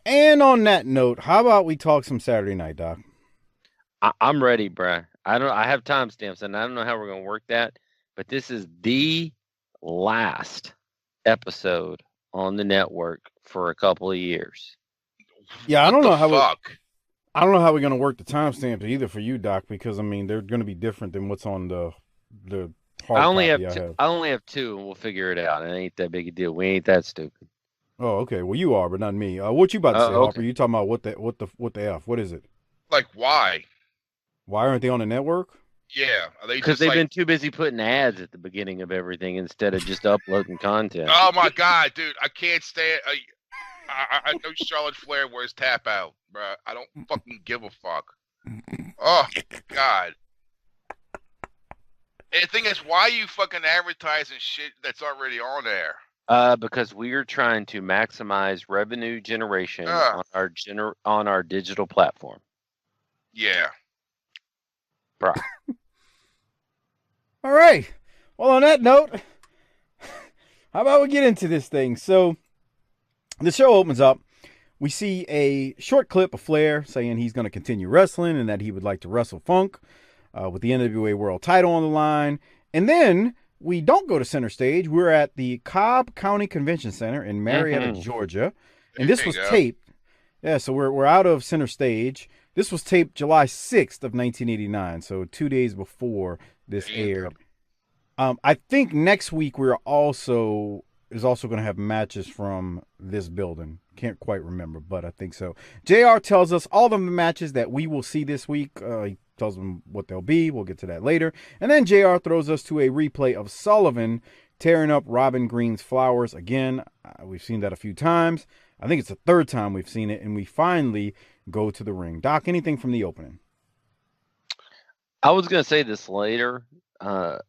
And on that note, how about we talk some Saturday night, Doc? I'm ready, bruh. I have timestamps and I don't know how we're gonna work that, but this is the last episode on the network for a couple of years. Yeah, What the fuck? I don't know how we're gonna work the timestamps either for you, Doc, because I mean they're gonna be different than what's on the hard copy I have. I only have two, and we'll figure it out. It ain't that big a deal. We ain't that stupid. Oh, okay. Well, you are, but not me. What you about to say, Harper? Okay. You talking about what the f? What is it? Like, why? Why aren't they on the network? Yeah, are they Because just they've like? been too busy putting ads at the beginning of everything instead of just uploading content. Oh my god, dude, I can't stand. I know Charlotte Flair wears tap out, bro. I don't fucking give a fuck. Oh god. And the thing is, why are you fucking advertising shit that's already on there? Because we are trying to maximize revenue generation on our digital platform. Yeah. Bruh. All right. Well, on that note, how about we get into this thing? So, the show opens up. We see a short clip of Flair saying he's going to continue wrestling and that he would like to wrestle Funk with the NWA World title on the line. And then we don't go to center stage. We're at the Cobb County Convention Center in Marietta, Georgia. And this was taped. Yeah, so we're out of center stage. This was taped July 6th of 1989, so 2 days before this aired. I think next week we're also going to have matches from this building. Can't quite remember, but I think so. JR tells us all of the matches that we will see this week. He tells them what they'll be. We'll get to that later. And then JR throws us to a replay of Sullivan tearing up Robin Green's flowers again. We've seen that a few times. I think it's the third time we've seen it, and we finally go to the ring. Doc, anything from the opening? I was gonna say this later. I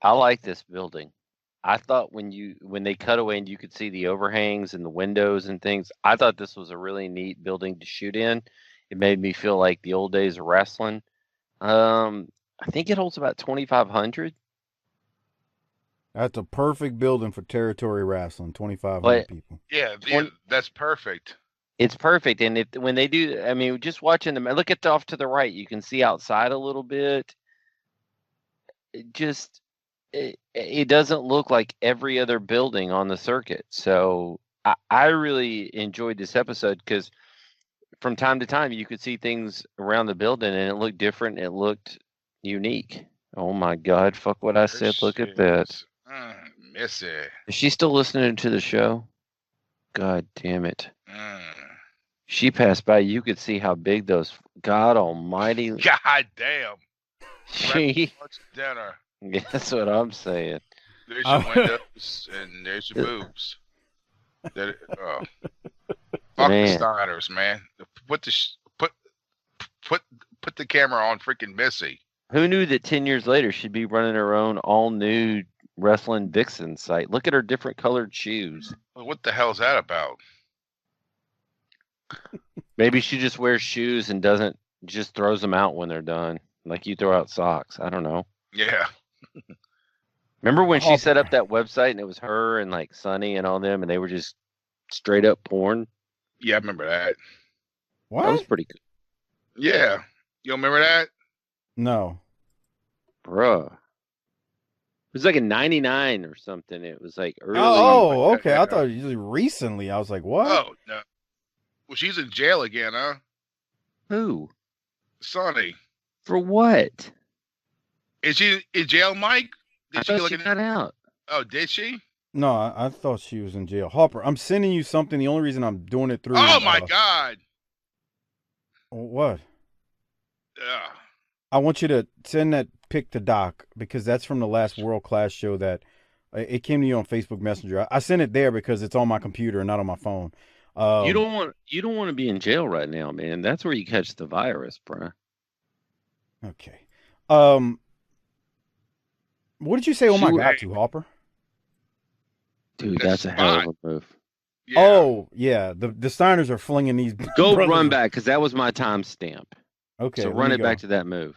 like this building. I thought when they cut away and you could see the overhangs and the windows and things, I thought this was a really neat building to shoot in. It made me feel like the old days of wrestling. I think it holds about 2,500. That's a perfect building for territory wrestling. 2,500 people. Yeah, that's perfect. It's perfect, and when they do, I mean, just watching them. Look at off to the right. You can see outside a little bit. It doesn't look like every other building on the circuit. So I really enjoyed this episode because from time to time you could see things around the building and it looked different. It looked unique. Oh my God! Fuck what I said. Look at that. Missy. Is she still listening to the show? God damn it. She passed by. You could see how big those. God Almighty. God damn. She. Dinner. Yeah, that's what I'm saying. There's your windows and there's your boobs. Fuck the Steiners, man. Put the camera on freaking Missy. Who knew that 10 years later she'd be running her own all-new Wrestling Vixen site? Look at her different colored shoes. What the hell's that about? Maybe she just wears shoes and just throws them out when they're done. Like you throw out socks. I don't know. Yeah. Remember when she set up that website and it was her and like Sonny and all them and they were just straight up porn? Yeah, I remember that. What? That was pretty good. Yeah. You don't remember that? No. Bruh. It was like in 99 or something. It was like early. Oh, okay. I thought it was recently. I was like, what? Oh, no. Well, she's in jail again, huh? Who? Sonny. For what? Is she in jail, Mike? I thought she got out. Oh, did she? No, I thought she was in jail. Harper, I'm sending you something. The only reason I'm doing it through. Oh, my God. What? I want you to send that pic to Doc because that's from the last World Class show that it came to you on Facebook Messenger. I sent it there because it's on my computer and not on my phone. You don't want to be in jail right now, man. That's where you catch the virus, bro. Okay. What did you say? Oh my God, to Harper? Dude, that's a hell of a move. Yeah. Oh yeah, the Steiners are flinging these. Go run back because that was my timestamp. Okay, so run it back to that move.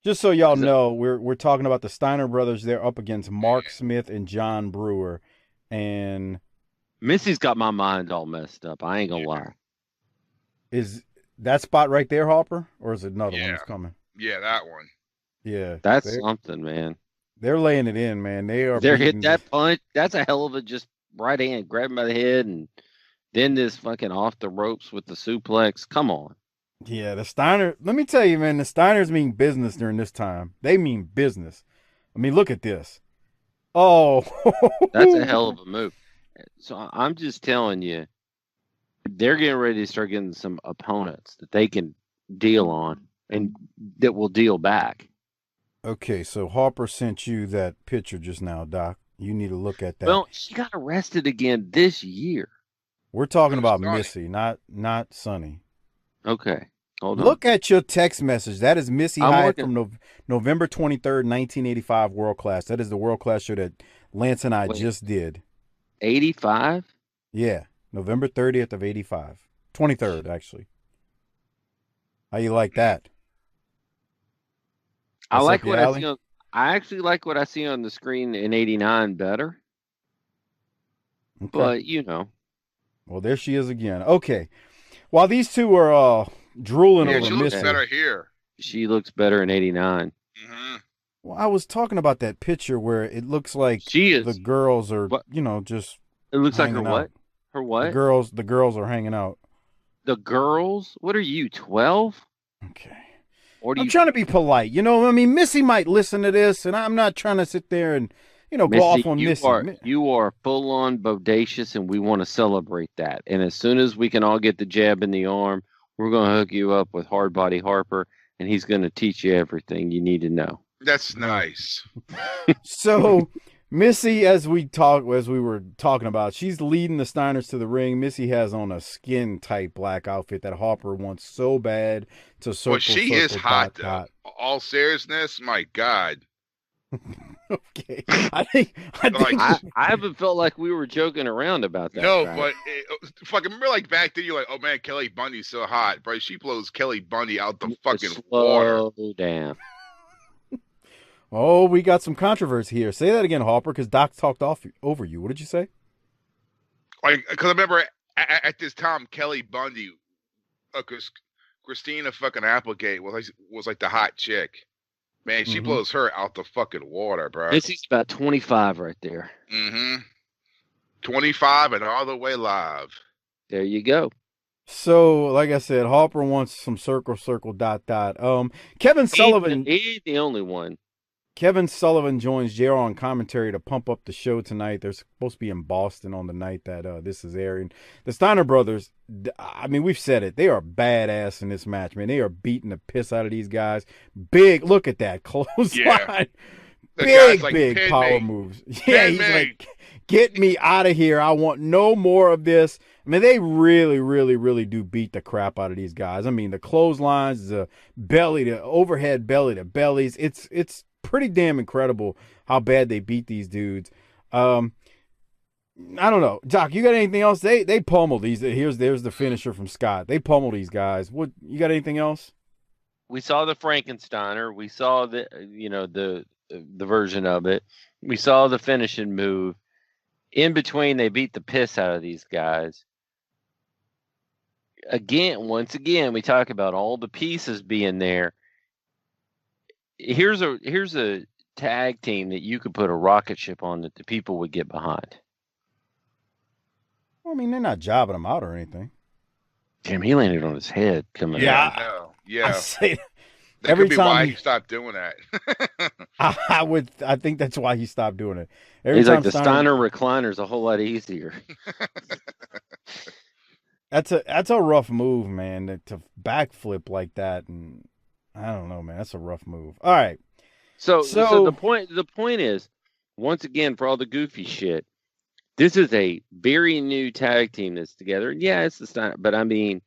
Just so y'all know, we're talking about the Steiner brothers. They're up against Mark Smith and John Brewer, and Missy's got my mind all messed up. I ain't gonna lie. Is that spot right there, Hopper, or is it another one Yeah. that's coming? Yeah, that one. Yeah, That's something, man. they're laying it in, man. They are. They're hit beating that punch. That's a hell of a just right hand, grab him by the head, and then this fucking off the ropes with the suplex. Come on. Yeah, the Steiner. Let me tell you, man. The Steiners mean business during this time. They mean business. I mean, look at this. Oh, That's a hell of a move. So I'm just telling you, they're getting ready to start getting some opponents that they can deal on and that will deal back. Okay, so Harper sent you that picture just now, Doc. You need to look at that. Well, she got arrested again this year. We're talking Who's about Sonny? Missy, not Sonny. Okay, hold on. Look at your text message. That is Missy I'm Hyatt looking. from November 23rd, 1985 World Class. That is the World Class show that Lance and I Wait. just did. 85. Yeah, November 30th of 85. 23rd, actually. How you like that? I That's like up your what I alley? see on. I actually like what I see on the screen in '89 better, Okay. but you know, Well, there she is again. Okay. While these two are drooling Yeah, over she looks Missy. better here. she looks better in '89. Hmm. Well, I was talking about that picture where it looks like She is. the girls are, What? just It looks like her hanging what? out. Her The what? girls are hanging out. The girls? What are you, 12? Okay. Or do I'm you, trying to be polite. I mean, Missy might listen to this, and I'm not trying to sit there and, go off Missy? on Missy. You are full on bodacious, and we want to celebrate that. And as soon as we can all get the jab in the arm, we're going to hook you up with Hard Body Harper, and he's going to teach you everything you need to know. That's nice. So, Missy, as we were talking about, she's leading the Steiners to the ring. Missy has on a skin tight black outfit that Harper wants so bad to circle. Well, she circle, is hot, though. dot. All seriousness, my God. Okay, I think I haven't felt like we were joking around about that. No, fact. but fucking remember, like back then, you're like, oh man, Kelly Bundy's so hot, bro. She blows Kelly Bundy out the fucking water. Slow down. Oh, we got some controversy here. Say that again, Harper, because Doc talked over you. What did you say? Like, because I remember at this time, Kelly Bundy, Christina fucking Applegate was like the hot chick. Man, she blows her out the fucking water, bro. Missy's about 25 right there. 25 and all the way live. There you go. So, like I said, Harper wants some circle, dot. Kevin Sullivan. He's the only one. Kevin Sullivan joins JR on commentary to pump up the show tonight. They're supposed to be in Boston on the night that this is airing. The Steiner brothers, I mean, we've said it. They are badass in this match, man. They are beating the piss out of these guys. Big, look at that clothesline. Yeah. Big power moves. Yeah, he's like, get me out of here. I want no more of this. I mean, they really, really, really do beat the crap out of these guys. I mean, the clotheslines, the belly, the overhead belly, the bellies. It's pretty damn incredible how bad they beat these dudes. I don't know, Doc. You got anything else? They pummel these. There's the finisher from Scott. They pummel these guys. What you got? Anything else? We saw the Frankensteiner. We saw the version of it. We saw the finishing move. In between, they beat the piss out of these guys. Once again, we talk about all the pieces being there. Here's a tag team that you could put a rocket ship on that the people would get behind. Well, I mean, they're not jobbing them out or anything. Damn, he landed on his head coming out. Yeah. Yeah. I say, That every could be time why he stopped doing that. I think that's why he stopped doing it. He's like, the Steiner recliner's a whole lot easier. That's a rough move, man. To backflip like that, and I don't know, man. That's a rough move. All right. So the point is, once again, for all the goofy shit, this is a very new tag team that's together. Yeah, it's the Steiner, but I mean,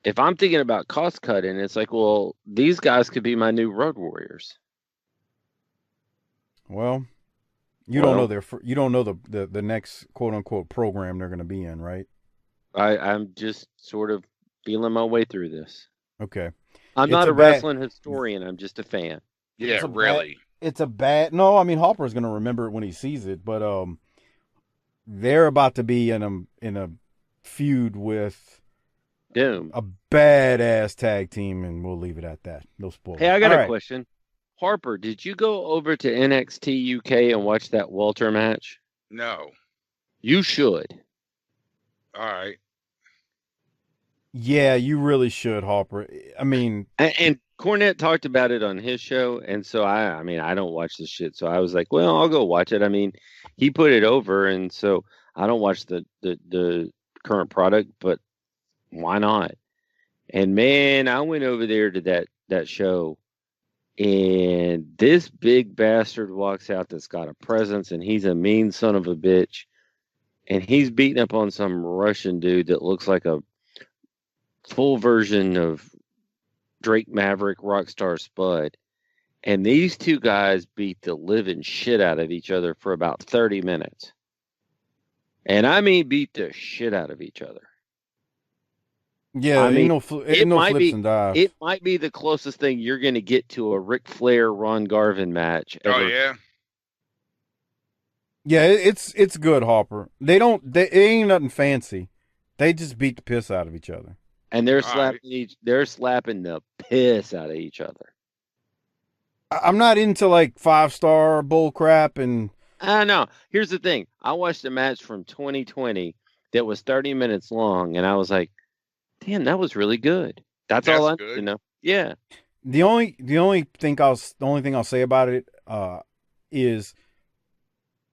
if I'm thinking about cost cutting, it's like, well, these guys could be my new Road Warriors. Well, you don't know the next quote unquote program they're going to be in, right? I'm just sort of feeling my way through this. Okay. I'm not a wrestling historian. I'm just a fan. Yeah, really. It's a bad. No, I mean Hopper's going to remember it when he sees it, but they're about to be in a feud with Doom. a badass tag team, and we'll leave it at that. No spoilers. Hey, I got All a right. question. Harper, did you go over to NXT UK and watch that Walter match? No. You should. All right. Yeah, you really should, Harper. I mean, And Cornette talked about it on his show, and so I mean, I don't watch this shit, so I was like, well, I'll go watch it. I mean, he put it over, and so I don't watch the current product, but why not? And man, I went over there to that show, and this big bastard walks out that's got a presence, and he's a mean son of a bitch, and he's beating up on some Russian dude that looks like a full version of Drake Maverick Rockstar Spud. And these two guys beat the living shit out of each other for about 30 minutes. And I mean beat the shit out of each other. yeah, I mean, ain't no flips and dives. It might be the closest thing you're going to get to a Ric Flair Ron Garvin match ever. Oh yeah. Yeah, it's good, Harper. They ain't nothing fancy. They just beat the piss out of each other. And they're All slapping they're slapping the piss out of each other. I'm not into like 5-star bull crap, and I know. Here's the thing. I watched a match from 2020 that was 30 minutes long, and I was like, damn, that was really good. That's all I need to know. Yeah. the only thing I'll say about it is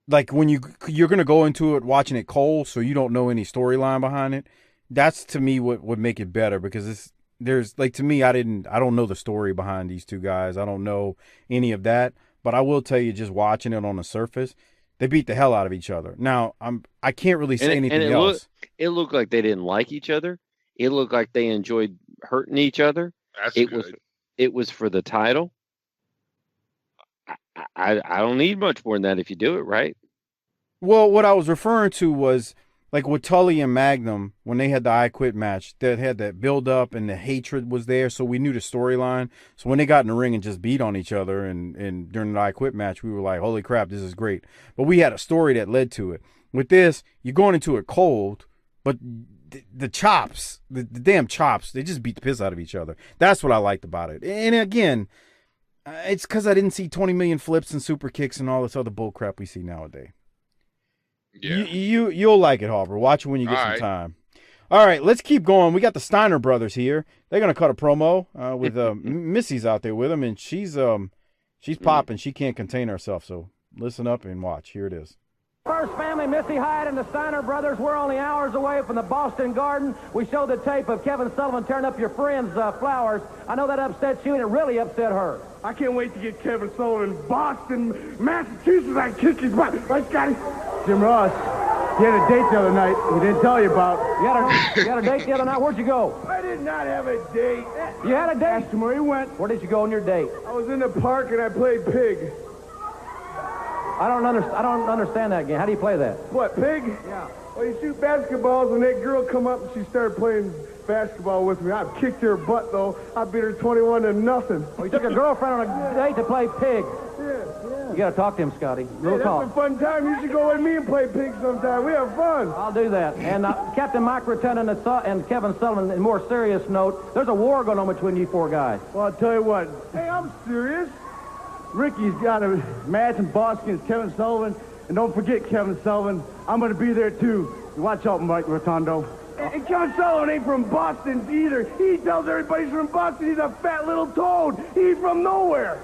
like when you're gonna go into it watching it cold, so you don't know any storyline behind it. That's to me what would make it better, because there's like, to me, I don't know the story behind these two guys. I don't know any of that, but I will tell you, just watching it on the surface, they beat the hell out of each other. Now I can't really say anything else. It looked like they didn't like each other. It looked like they enjoyed hurting each other. That's It good. it was for the title. I don't need much more than that if you do it right. Well, what I was referring to was like with Tully and Magnum, when they had the I Quit match, that had that build up and the hatred was there, so we knew the storyline. So when they got in the ring and just beat on each other, and during the I Quit match, we were like, holy crap, this is great. But we had a story that led to it. With this, you're going into it cold, but the chops, the damn chops, they just beat the piss out of each other. That's what I liked about it. And again, it's because I didn't see 20 million flips and super kicks and all this other bull crap we see nowadays. Yeah. You'll like it, Harper. Watch it when you get All some right. time. All right, let's keep going. We got the Steiner brothers here. They're gonna cut a promo with Missy's out there with them, and she's popping. She can't contain herself. So listen up and watch. Here it is. First family, Missy Hyatt and the Steiner brothers. We're only hours away from the Boston Garden. We showed the tape of Kevin Sullivan tearing up your friend's flowers. I know that upset you, and it really upset her. I can't wait to get Kevin Sullivan in Boston, Massachusetts. I kick his butt. Right, Scotty? Jim Ross, he had a date the other night he didn't tell you about. You had a date the other night. Where'd you go? I did not have a date. You had a date? Asked him where he went. Where did you go on your date? I was in the park and I played pig. I don't understand that game. How do you play that? What, pig? Yeah. Well, you shoot basketballs and that girl come up and she started playing basketball with me. I kicked her butt, though. I beat her 21-0. Well, you took a girlfriend on a date to play pig. Yeah. You got to talk to him, Scotty. Hey, Little that's talk. a fun time. You should go with me and play pig sometime. We have fun. I'll do that. And Captain Mike Rotunda and Kevin Sullivan, in a more serious note, there's a war going on between you four guys. Well, I'll tell you what. Hey, I'm serious. Ricky's got a match in Boston against Kevin Sullivan. And don't forget, Kevin Sullivan, I'm going to be there, too. Watch out, Mike Rotundo. And Kevin Sullivan ain't from Boston either. He tells everybody he's from Boston. He's a fat little toad. He's from nowhere.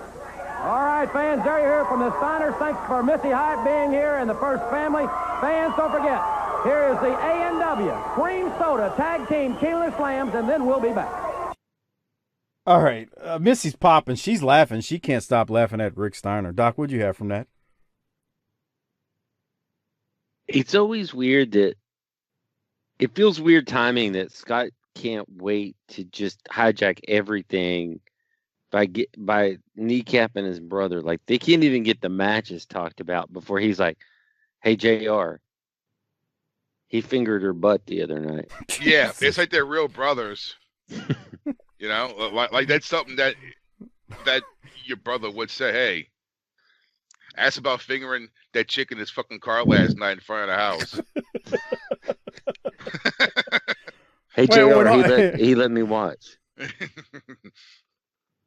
All right, fans, there you hear from the Steiners. Thanks for Missy Hyatt being here and the First Family. Fans, don't forget, here is the A&W Cream Soda Tag Team Keyless Slams, and then we'll be back. All right, Missy's popping. She's laughing. She can't stop laughing at Rick Steiner. Doc, what'd you have from that? It's always weird that it feels weird timing that Scott can't wait to just hijack everything by kneecapping his brother. Like, they can't even get the matches talked about before he's like, hey, JR, he fingered her butt the other night. Yeah, it's like they're real brothers. You know, like that's something that your brother would say. Hey, Ask about fingering that chick in his fucking car last night in front of the house. Hey, Well, JR, he let me watch.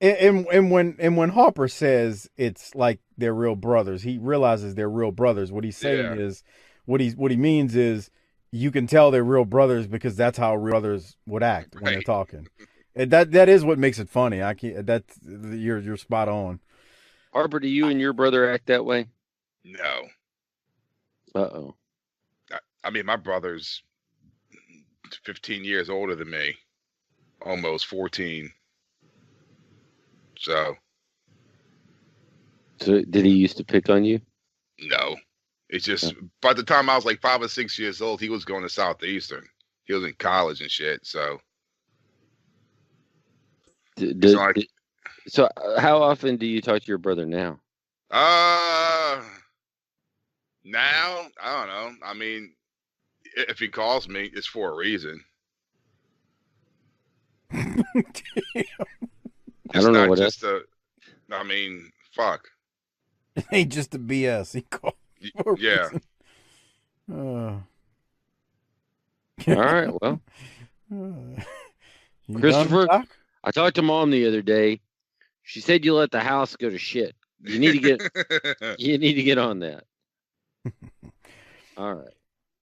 And when Harper says it's like they're real brothers, he realizes they're real brothers. What he's saying is, what he means is, you can tell they're real brothers because that's how real brothers would act when they're talking. And that is what makes it funny. I can't. That's you're spot on. Harper, do you and your brother act that way? No. Uh-oh. I mean, my brother's 15 years older than me, almost 14. So did he used to pick on you? No. It's just by the time I was like 5 or 6 years old, he was going to Southeastern. He was in college and shit. So, so how often do you talk to your brother now? Now I don't know. I mean, if he calls me, it's for a reason. I don't know what else. I mean, fuck. It ain't just a BS. He called. Yeah. All right. Well, Christopher, I talked to Mom the other day. She said you let the house go to shit. You need to get on that. All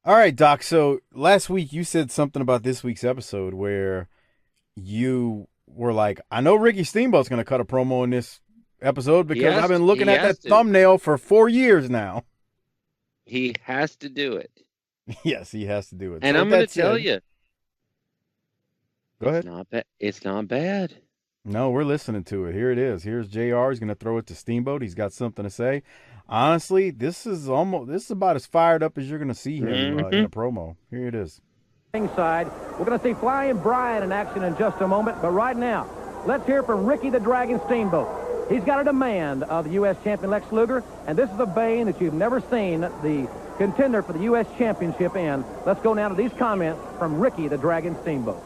right, Doc. So last week you said something about this week's episode where you were like, I know Ricky Steamboat's going to cut a promo in this episode because I've been looking at that thumbnail for 4 years now. He has to do it. Yes, he has to do it. And I'm going to tell you. Go ahead. It's not bad. No, we're listening to it. Here it is. Here's JR. He's going to throw it to Steamboat. He's got something to say. Honestly, this is about as fired up as you're going to see him in a promo. Here it is. Side, we're going to see Flying Brian in action in just a moment. But right now, let's hear from Ricky the Dragon Steamboat. He's got a demand of the U.S. champion Lex Luger, and this is a vein that you've never seen the contender for the U.S. championship in. Let's go now to these comments from Ricky the Dragon Steamboat.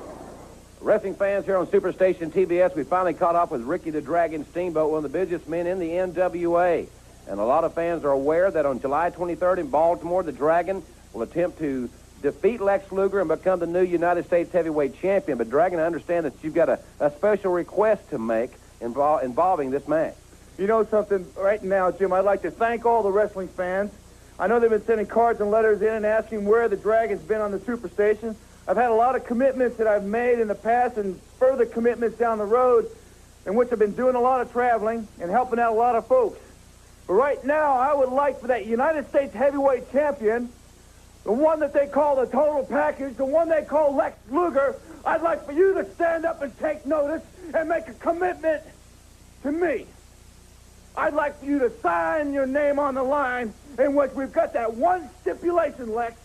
Wrestling fans here on Superstation TBS, we finally caught up with Ricky the Dragon Steamboat, one of the busiest men in the NWA. And a lot of fans are aware that on July 23rd in Baltimore, the Dragon will attempt to defeat Lex Luger and become the new United States heavyweight champion. But, Dragon, I understand that you've got a special request to make involving this match. You know something, right now, Jim, I'd like to thank all the wrestling fans. I know they've been sending cards and letters in and asking where the Dragon's been on the Superstation. I've had a lot of commitments that I've made in the past and further commitments down the road in which I've been doing a lot of traveling and helping out a lot of folks. But right now, I would like for that United States heavyweight champion, the one that they call the total package, the one they call Lex Luger, I'd like for you to stand up and take notice and make a commitment to me. I'd like for you to sign your name on the line in which we've got that one stipulation, Lex.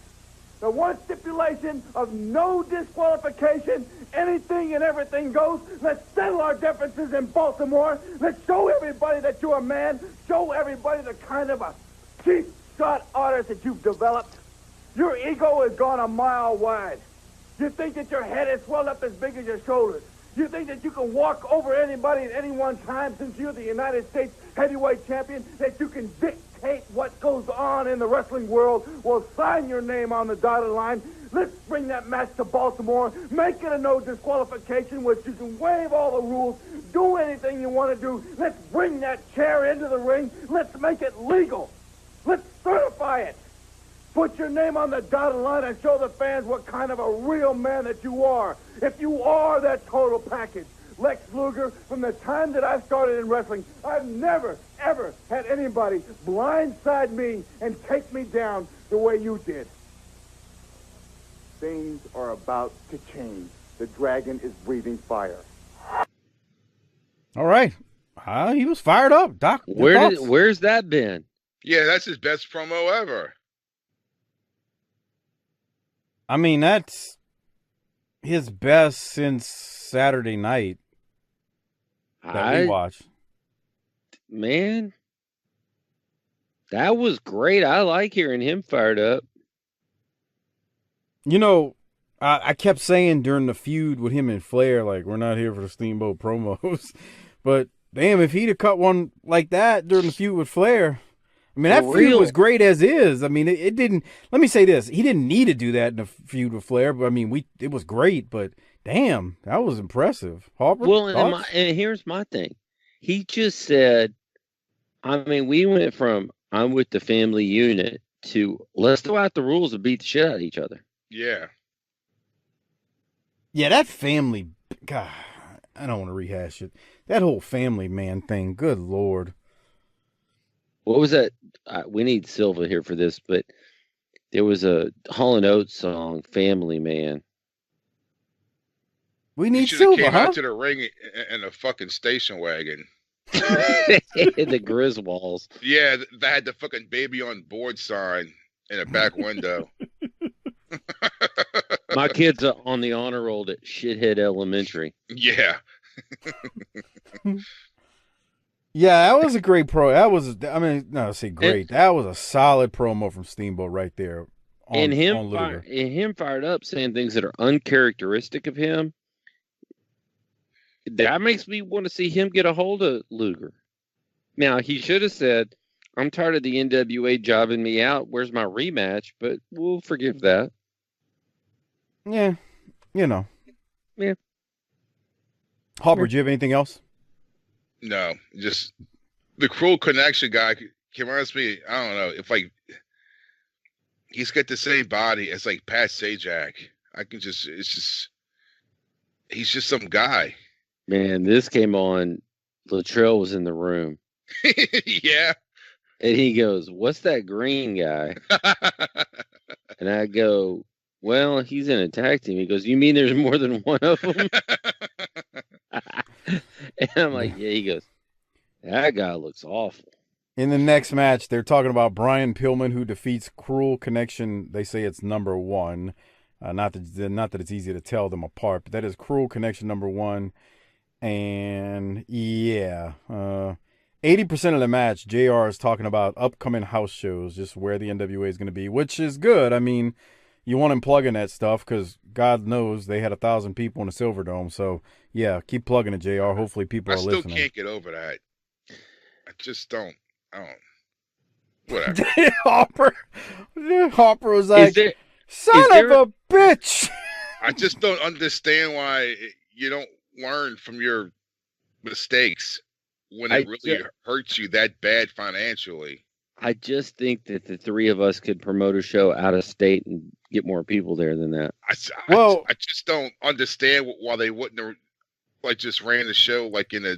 The one stipulation of no disqualification, anything and everything goes. Let's settle our differences in Baltimore. Let's show everybody that you're a man. Show everybody the kind of a cheap shot artist that you've developed. Your ego has gone a mile wide. You think that your head is swelled up as big as your shoulders. You think that you can walk over anybody at any one time since you're the United States heavyweight champion, that you can dictate what goes on in the wrestling world. Well, sign your name on the dotted line. Let's bring that match to Baltimore. Make it a no disqualification, which you can waive all the rules, do anything you want to do. Let's bring that chair into the ring. Let's make it legal. Let's certify it. Put your name on the dotted line and show the fans what kind of a real man that you are. If you are that total package. Lex Luger, from the time that I started in wrestling, I've never, ever had anybody blindside me and take me down the way you did. Things are about to change. The Dragon is breathing fire. All right. He was fired up, Doc. Where's that been? Yeah, that's his best promo ever. I mean, that's his best since Saturday night that we watched. Man, that was great. I like hearing him fired up. You know, I kept saying during the feud with him and Flair, like, we're not here for the Steamboat promos. But, damn, if he'd have cut one like that during the feud with Flair, I mean, that feud was great as is. I mean, it didn't. Let me say this: he didn't need to do that in a feud with Flair. But I mean, it was great. But damn, that was impressive. Harper. Well, and here's my thing. He just said, I mean, we went from I'm with the family unit to let's throw out the rules and beat the shit out of each other. Yeah. Yeah, that family. God, I don't want to rehash it. That whole family man thing. Good Lord. What was that? We need Silva here for this, but there was a Hall & Oates song, Family Man. We need Silva, came out to the ring in a fucking station wagon. The Griswolds. Yeah, they had the fucking baby on board sign in a back window. My kids are on the honor roll at Shithead Elementary. Yeah. Yeah, that was a great That was a solid promo from Steamboat right there. And him fired up saying things that are uncharacteristic of him. That makes me want to see him get a hold of Luger. Now, he should have said, I'm tired of the NWA jobbing me out. Where's my rematch? But we'll forgive that. Yeah, Yeah. Harper, do you have anything else? No, just the Cruel Connection guy reminds me, I don't know, if like he's got the same body as like Pat Sajak. He's just some guy. Man, this came on. Latrell was in the room. Yeah. And he goes, what's that green guy? And I go, well, he's in a tag team. He goes, you mean there's more than one of them? And I'm like, yeah. He goes, that guy looks awful. In the next match, they're talking about Brian Pillman, who defeats Cruel Connection. They say it's number one. Not that it's easy to tell them apart, but that is Cruel Connection number one. And yeah, 80% of the match, JR is talking about upcoming house shows, just where the NWA is going to be, which is good. I mean, you want him plugging that stuff because God knows they had 1,000 people in the Silverdome. So yeah, keep plugging it, JR. Hopefully people are listening. I still can't get over that. I just don't. Whatever. Harper was like, son of a bitch. I just don't understand why you don't learn from your mistakes when it really hurts you that bad financially. I just think that the three of us could promote a show out of state and get more people there than that. I just don't understand why they wouldn't have like just ran the show like in a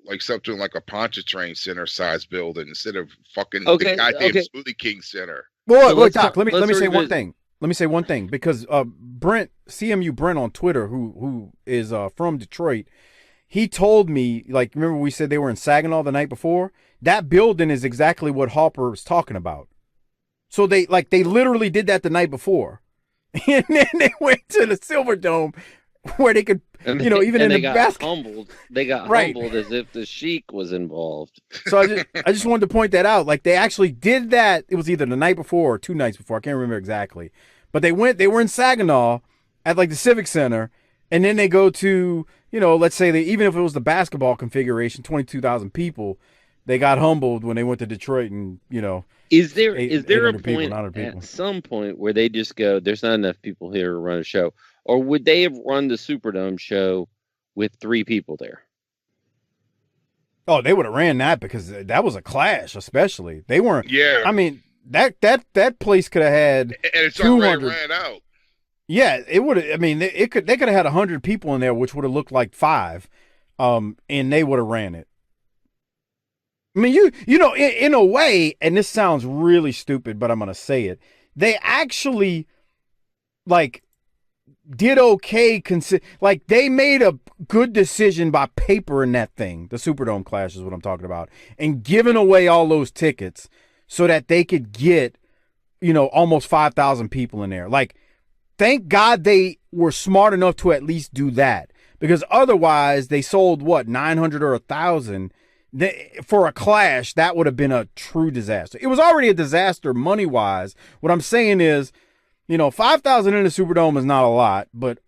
like something like a Pontchartrain Center size building instead of fucking the goddamn Smoothie King Center. Well, look, Doc, let me say one thing. Let me say one thing because Brent, CMU Brent on Twitter, who is from Detroit, he told me, like, remember we said they were in Saginaw the night before? That building is exactly what Harper was talking about. So they literally did that the night before. And then they went to the Silverdome where they could, even in the basketball. They got humbled as if the Sheik was involved. So I just wanted to point that out. Like, they actually did that. It was either the night before or 2 nights before. I can't remember exactly. But they were in Saginaw at like the Civic Center, and then they go to, let's say even if it was the basketball configuration, 22,000 people, they got humbled when they went to Detroit and, Is there a point at some point where they just go, there's not enough people here to run a show? Or would they have run the Superdome show with 3 people there? Oh, they would have ran that because that was a clash, especially. They weren't. Yeah. I mean, that place could have had. And it's already ran out. Yeah, it would have. I mean, they could have had 100 people in there, which would have looked like 5, and they would have ran it. I mean, in a way, and this sounds really stupid, but I'm gonna say it. They actually, did okay. They made a good decision by paper in that thing. The Superdome Clash is what I'm talking about, and giving away all those tickets so that they could get, almost 5,000 people in there. Like, thank God they were smart enough to at least do that, because otherwise they sold 900 or 1,000 for a Clash. That would have been a true disaster. It was already a disaster money wise. What I'm saying is, 5,000 in the Superdome is not a lot, but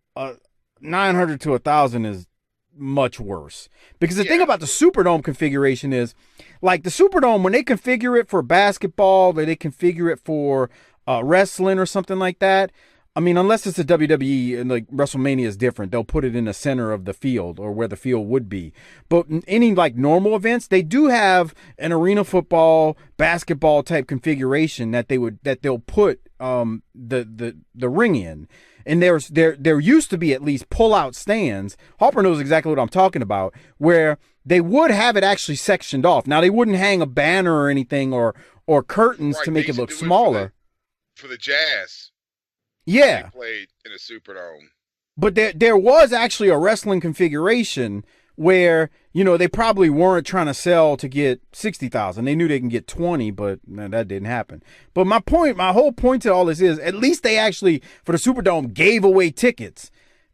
900 to 1,000 is much worse. Because the thing about the Superdome configuration is, like the Superdome, when they configure it for basketball, they configure it for wrestling or something like that. I mean, unless it's a WWE and like WrestleMania is different, they'll put it in the center of the field or where the field would be. But in any like normal events, they do have an arena football, basketball type configuration that they'll put the ring in. And there used to be at least pull-out stands. Harper knows exactly what I'm talking about, where they would have it actually sectioned off. Now, they wouldn't hang a banner or anything or curtains to make it look smaller. For the Jazz. Yeah. They played in a Superdome. But there was actually a wrestling configuration where, they probably weren't trying to sell to get 60,000. They knew they can get 20, but that didn't happen. But my whole point to all this is, at least they actually, for the Superdome, gave away tickets.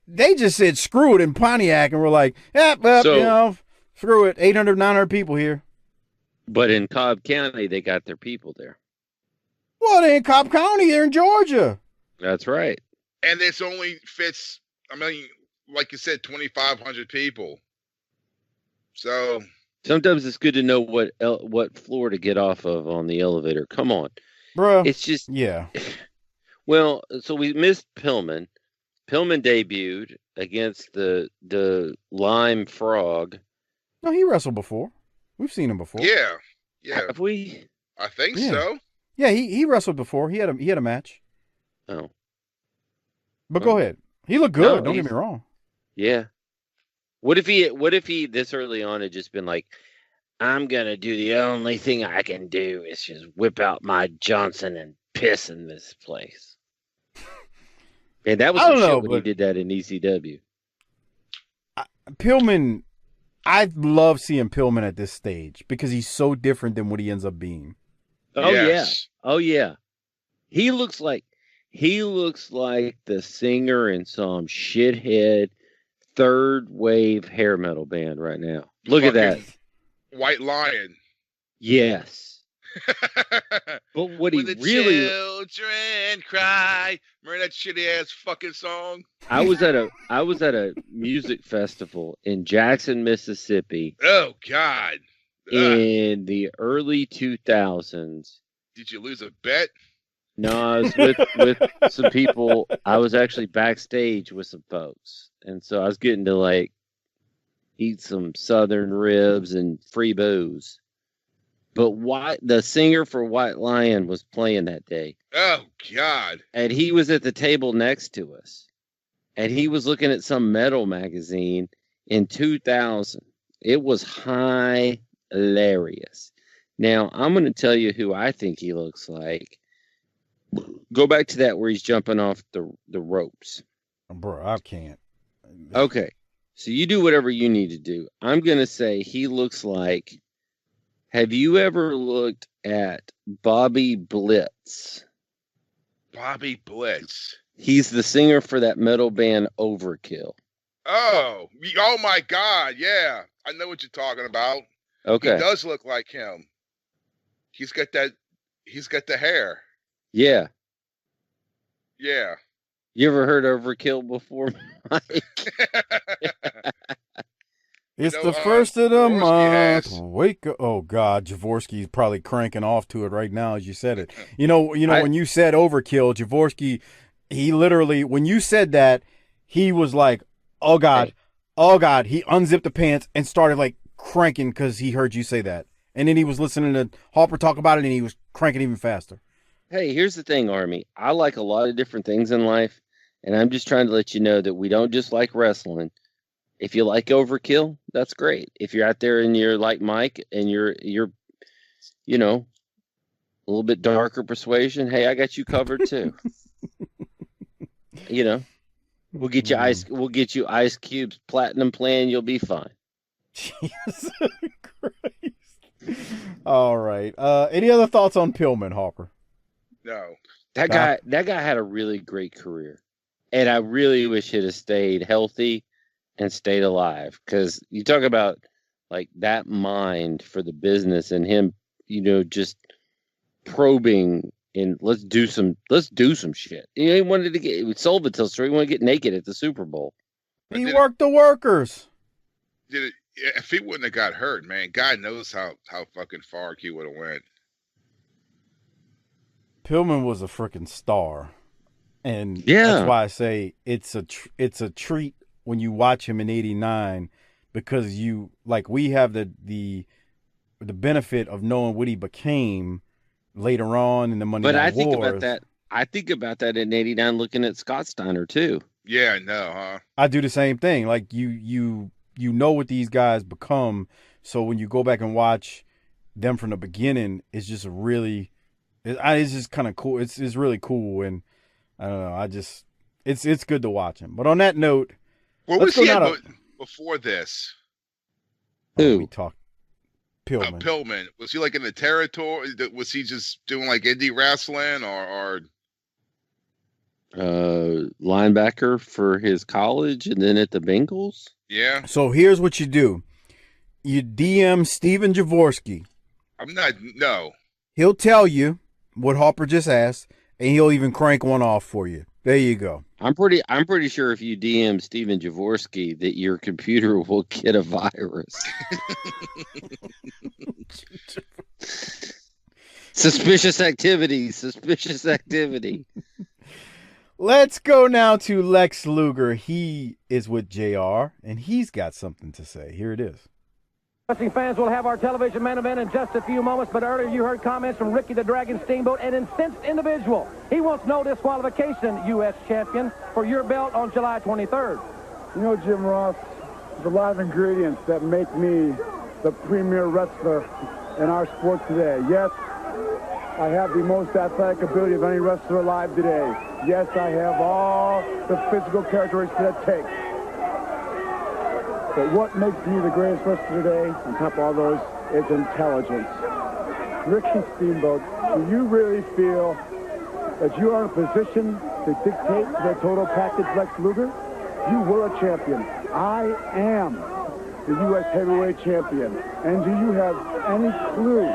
They just said, screw it in Pontiac, and we're like, screw it, 800, 900 people here. But in Cobb County, they got their people there. Well, they're in Cobb County, they're in Georgia. That's right. And this only fits, like you said, 2,500 people. So sometimes it's good to know what floor to get off of on the elevator. Come on, bro. It's just yeah. Well, so we missed Pillman. Pillman debuted against the Lime Frog. No, he wrestled before. We've seen him before. Yeah. Have we? I think so. Yeah, he wrestled before. He had a match. Oh. But go ahead. He looked good. No, don't get me wrong. Yeah. What if he this early on had just been like, I'm gonna do the only thing I can do is just whip out my Johnson and piss in this place. And that was when he did that in ECW. Pillman, I love seeing Pillman at this stage because he's so different than what he ends up being. Oh yes. Yeah. Oh yeah. He looks like the singer in some shithead third wave hair metal band right now. Look at that. White Lion. Yes. But what when he the really children cry. Remember that shitty ass fucking song? I was at a music festival in Jackson, Mississippi. Oh God. In the early 2000s. Did you lose a bet? No, I was with some people. I was actually backstage with some folks. And so I was getting to like eat some southern ribs and free booze. But the singer for White Lion was playing that day. Oh God. And he was at the table next to us. And he was looking at some metal magazine in 2000. It was hilarious. Now, I'm going to tell you who I think he looks like. Go back to that where he's jumping off the ropes. Bro, I can't. Okay. So you do whatever you need to do. I'm going to say he looks like, have you ever looked at Bobby Blitz? Bobby Blitz. He's the singer for that metal band Overkill. Oh my God. Yeah. I know what you're talking about. Okay. He does look like him. He's got the hair. Yeah. Yeah. You ever heard Overkill before, Mike? It's the first of the month. Wake up. Oh, God. Jaworski's probably cranking off to it right now as you said it. When you said Overkill, Jaworski, he literally, when you said that, he was like, oh, God. Hey. Oh, God. He unzipped the pants and started like cranking because he heard you say that. And then he was listening to Harper talk about it and he was cranking even faster. Hey, here's the thing, Army. I like a lot of different things in life, and I'm just trying to let you know that we don't just like wrestling. If you like Overkill, that's great. If you're out there and you're like Mike and you're a little bit darker persuasion, hey, I got you covered too. We'll get you Ice Cube's platinum plan. You'll be fine. Jesus Christ. All right. Any other thoughts on Pillman, Harper? No. That guy had a really great career. And I really wish he'd have stayed healthy and stayed alive. Because you talk about like that mind for the business and him, just probing and let's do some shit. He wanted to get Solvitel story. He wanted to get naked at the Super Bowl. He worked the workers. if he wouldn't have got hurt, man, God knows how fucking far he would have went. Pillman was a freaking star, and that's why I say it's a treat when you watch him in '89, because we have the benefit of knowing what he became later on in the Monday Night Wars. I think about that in '89, looking at Scott Steiner too. Yeah, I know, huh? I do the same thing. Like you know what these guys become, so when you go back and watch them from the beginning, it's just it's just kind of cool. It's really cool, and I don't know. It's good to watch him. But on that note, what was he before this? Who we talked? Pillman. Pillman, was he like in the territory? Was he just doing like indie wrestling or linebacker for his college and then at the Bengals? Yeah. So here's what you do: you DM Steven Jaworski. No. He'll tell you what Harper just asked, and he'll even crank one off for you. There you go. I'm pretty sure if you DM Steven Jaworski that your computer will get a virus. Suspicious activity. Let's go now to Lex Luger. He is with JR, and he's got something to say. Here it is. Wrestling fans will have our television main event in just a few moments, but earlier you heard comments from Ricky the Dragon Steamboat, an incensed individual. He wants no disqualification, U.S. champion, for your belt on July 23rd. You know, Jim Ross, there's a lot of ingredients that make me the premier wrestler in our sport today. Yes, I have the most athletic ability of any wrestler alive today. Yes, I have all the physical characteristics that it takes. But what makes me the greatest wrestler today, on top of all those, is intelligence. Ricky Steamboat, do you really feel that you are in a position to dictate the total package, Lex Luger? You were a champion. I am the U.S. heavyweight champion. And do you have any clue?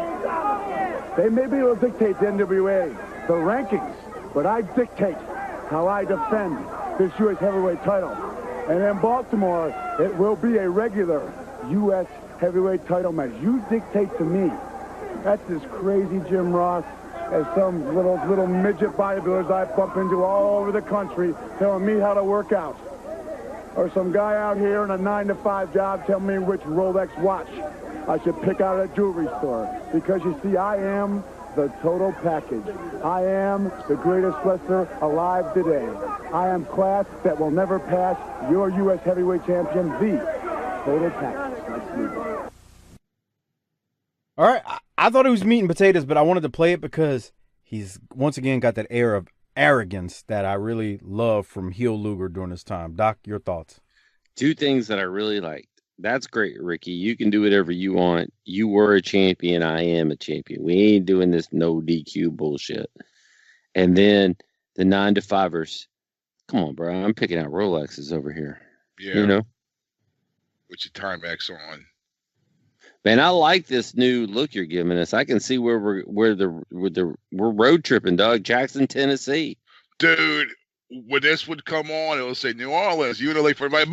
They may be able to dictate the NWA, the rankings, but I dictate how I defend this U.S. heavyweight title. And in Baltimore, it will be a regular U.S. heavyweight title match. You dictate to me. That's as crazy, Jim Ross, as some little midget bodybuilders I bump into all over the country telling me how to work out. Or some guy out here in a 9-to-5 job telling me which Rolex watch I should pick out at a jewelry store. Because you see, I am the total package. I am the greatest wrestler alive today. I am class that will never pass. Your U.S. heavyweight champion, the total package. All right, I thought it was meat and potatoes, but I wanted to play it because he's once again got that air of arrogance that I really love from heel Luger during this time. Doc, your thoughts? Two things that I really liked. That's great, Ricky. You can do whatever you want. You were a champion. I am a champion. We ain't doing this no DQ bullshit. And then the 9-to-5ers. Come on, bro. I'm picking out Rolexes over here. Yeah. You know? With your Timex on. Man, I like this new look you're giving us. I can see where we're road tripping, dog. Jackson, Tennessee. Dude, when this would come on, it will say New Orleans. You would like for everybody,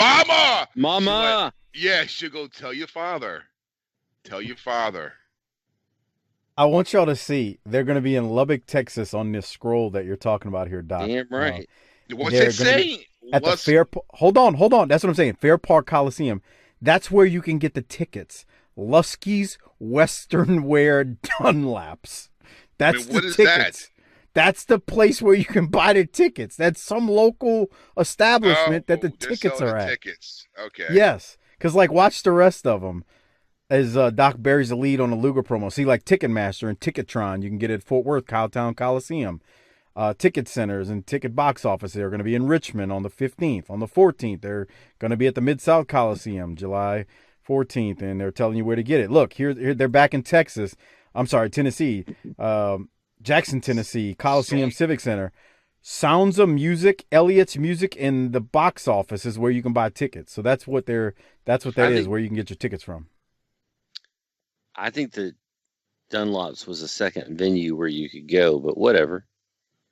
Mama! Yeah, she'll go tell your father. Tell your father. I want y'all to see they're going to be in Lubbock, Texas on this scroll that you're talking about here, Doc. Damn right. What's it saying? At the Fair. Hold on. That's what I'm saying. Fair Park Coliseum. That's where you can get the tickets. Lusky's Western Wear Dunlaps. That's what the is tickets. that? That's the place where you can buy the tickets. That's some local establishment that the tickets are at. Tickets. Okay. Yes. Because, watch the rest of them as Doc buries the lead on the Luger promo. See, Ticketmaster and Ticketron, you can get it at Fort Worth, Cowtown Coliseum. Ticket centers and ticket box office, they're going to be in Richmond on the 15th. On the 14th, they're going to be at the Mid-South Coliseum, July 14th, and they're telling you where to get it. Look, here they're back in Texas. I'm sorry, Tennessee. Jackson, Tennessee, Coliseum Civic Center. Sounds of Music, Elliot's Music, and the box office is where you can buy tickets. So that's what that is, where you can get your tickets from. I think that Dunlop's was a second venue where you could go, but whatever.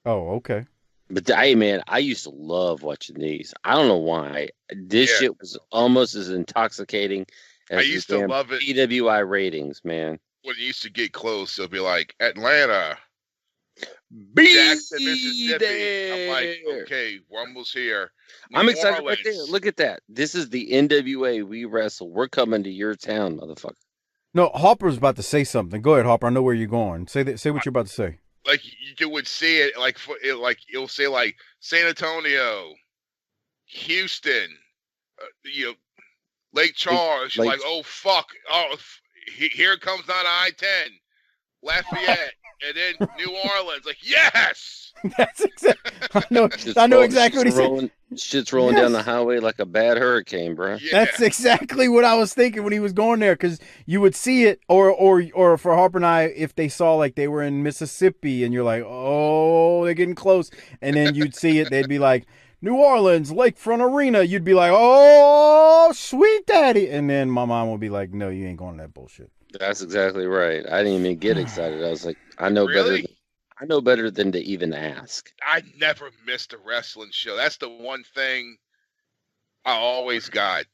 Oh, okay. But hey, man, I used to love watching these. I don't know why. This shit was almost as intoxicating as I used to love it. PWI ratings, man. When it used to get close, it'll be like Atlanta, Jackson, Mississippi. I'm like, okay, we're almost here. I'm excited right there. Look at that. This is the NWA We Wrestle. We're coming to your town, motherfucker. No, Hopper's about to say something. Go ahead, Hopper. I know where you're going. Say what you're about to say. Like you would see it, like it'll say like San Antonio, Houston, Lake Charles. You're like, oh fuck, here comes on I-10, Lafayette, and then New Orleans. Like, yes, that's exactly. I know exactly what he's saying. Shit's rolling down the highway like a bad hurricane, bro. Yeah. That's exactly what I was thinking when he was going there, because you would see it, or for Harper and I, if they saw like they were in Mississippi, and you're like, oh, they're getting close, and then you'd see it, they'd be like, New Orleans, Lakefront Arena. You'd be like, oh, sweet daddy, and then my mom would be like, no, you ain't going to that bullshit. That's exactly right. I didn't even get excited. I was like, I know better. I know better than to even ask. I never missed a wrestling show. That's the one thing I always got.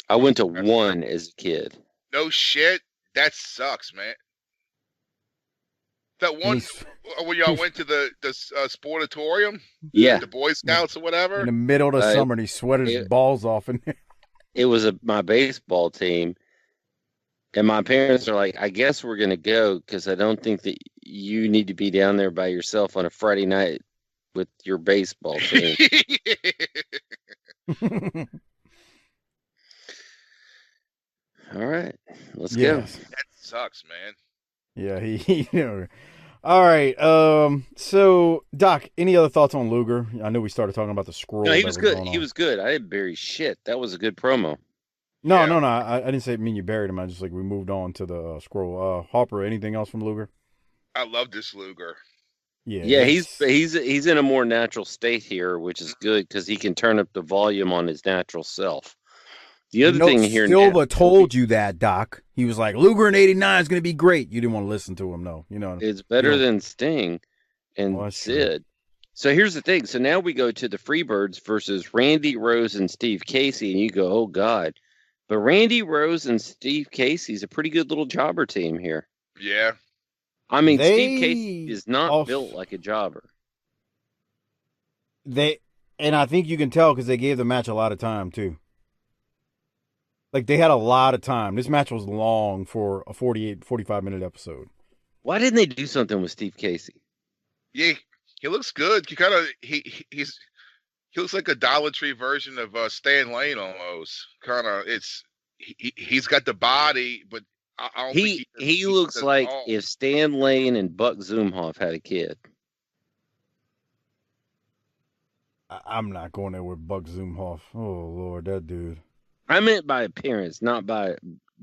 I went to one as a kid. No shit. That sucks, man. That one when y'all went to the sportatorium? Yeah. The Boy Scouts or whatever? In the middle of the summer, and he sweated his balls off in there. It was my baseball team. And my parents are like, I guess we're going to go because I don't think that you need to be down there by yourself on a Friday night with your baseball team. All right, let's go. That sucks, man. Yeah, All right. So, Doc, any other thoughts on Luger? I know we started talking about the scroll. No, he was good. He was good. I didn't bury shit. That was a good promo. No. I didn't say mean you buried him. I just we moved on to the scroll. Hopper, anything else from Luger? I love this Luger. Yeah, he's in a more natural state here, which is good because he can turn up the volume on his natural self. The other thing here, Silva told you that, Doc. He was like, Luger in '89 is going to be great. You didn't want to listen to him, no. It's better than Sting and Sid. True. So here's the thing. So now we go to the Freebirds versus Randy Rose and Steve Casey, and you go, oh God. But Randy Rose and Steve Casey's a pretty good little jobber team here. Yeah. I mean, Steve Casey is not built like a jobber. And I think you can tell because they gave the match a lot of time, too. Like, they had a lot of time. This match was long for a 45-minute episode. Why didn't they do something with Steve Casey? Yeah, he looks good. He looks like a Dollar Tree version of Stan Lane almost. He's got the body, but I don't think he looks like if Stan Lane and Buck Zumhoff had a kid. I'm not going there with Buck Zumhoff. Oh Lord, that dude. I meant by appearance, not by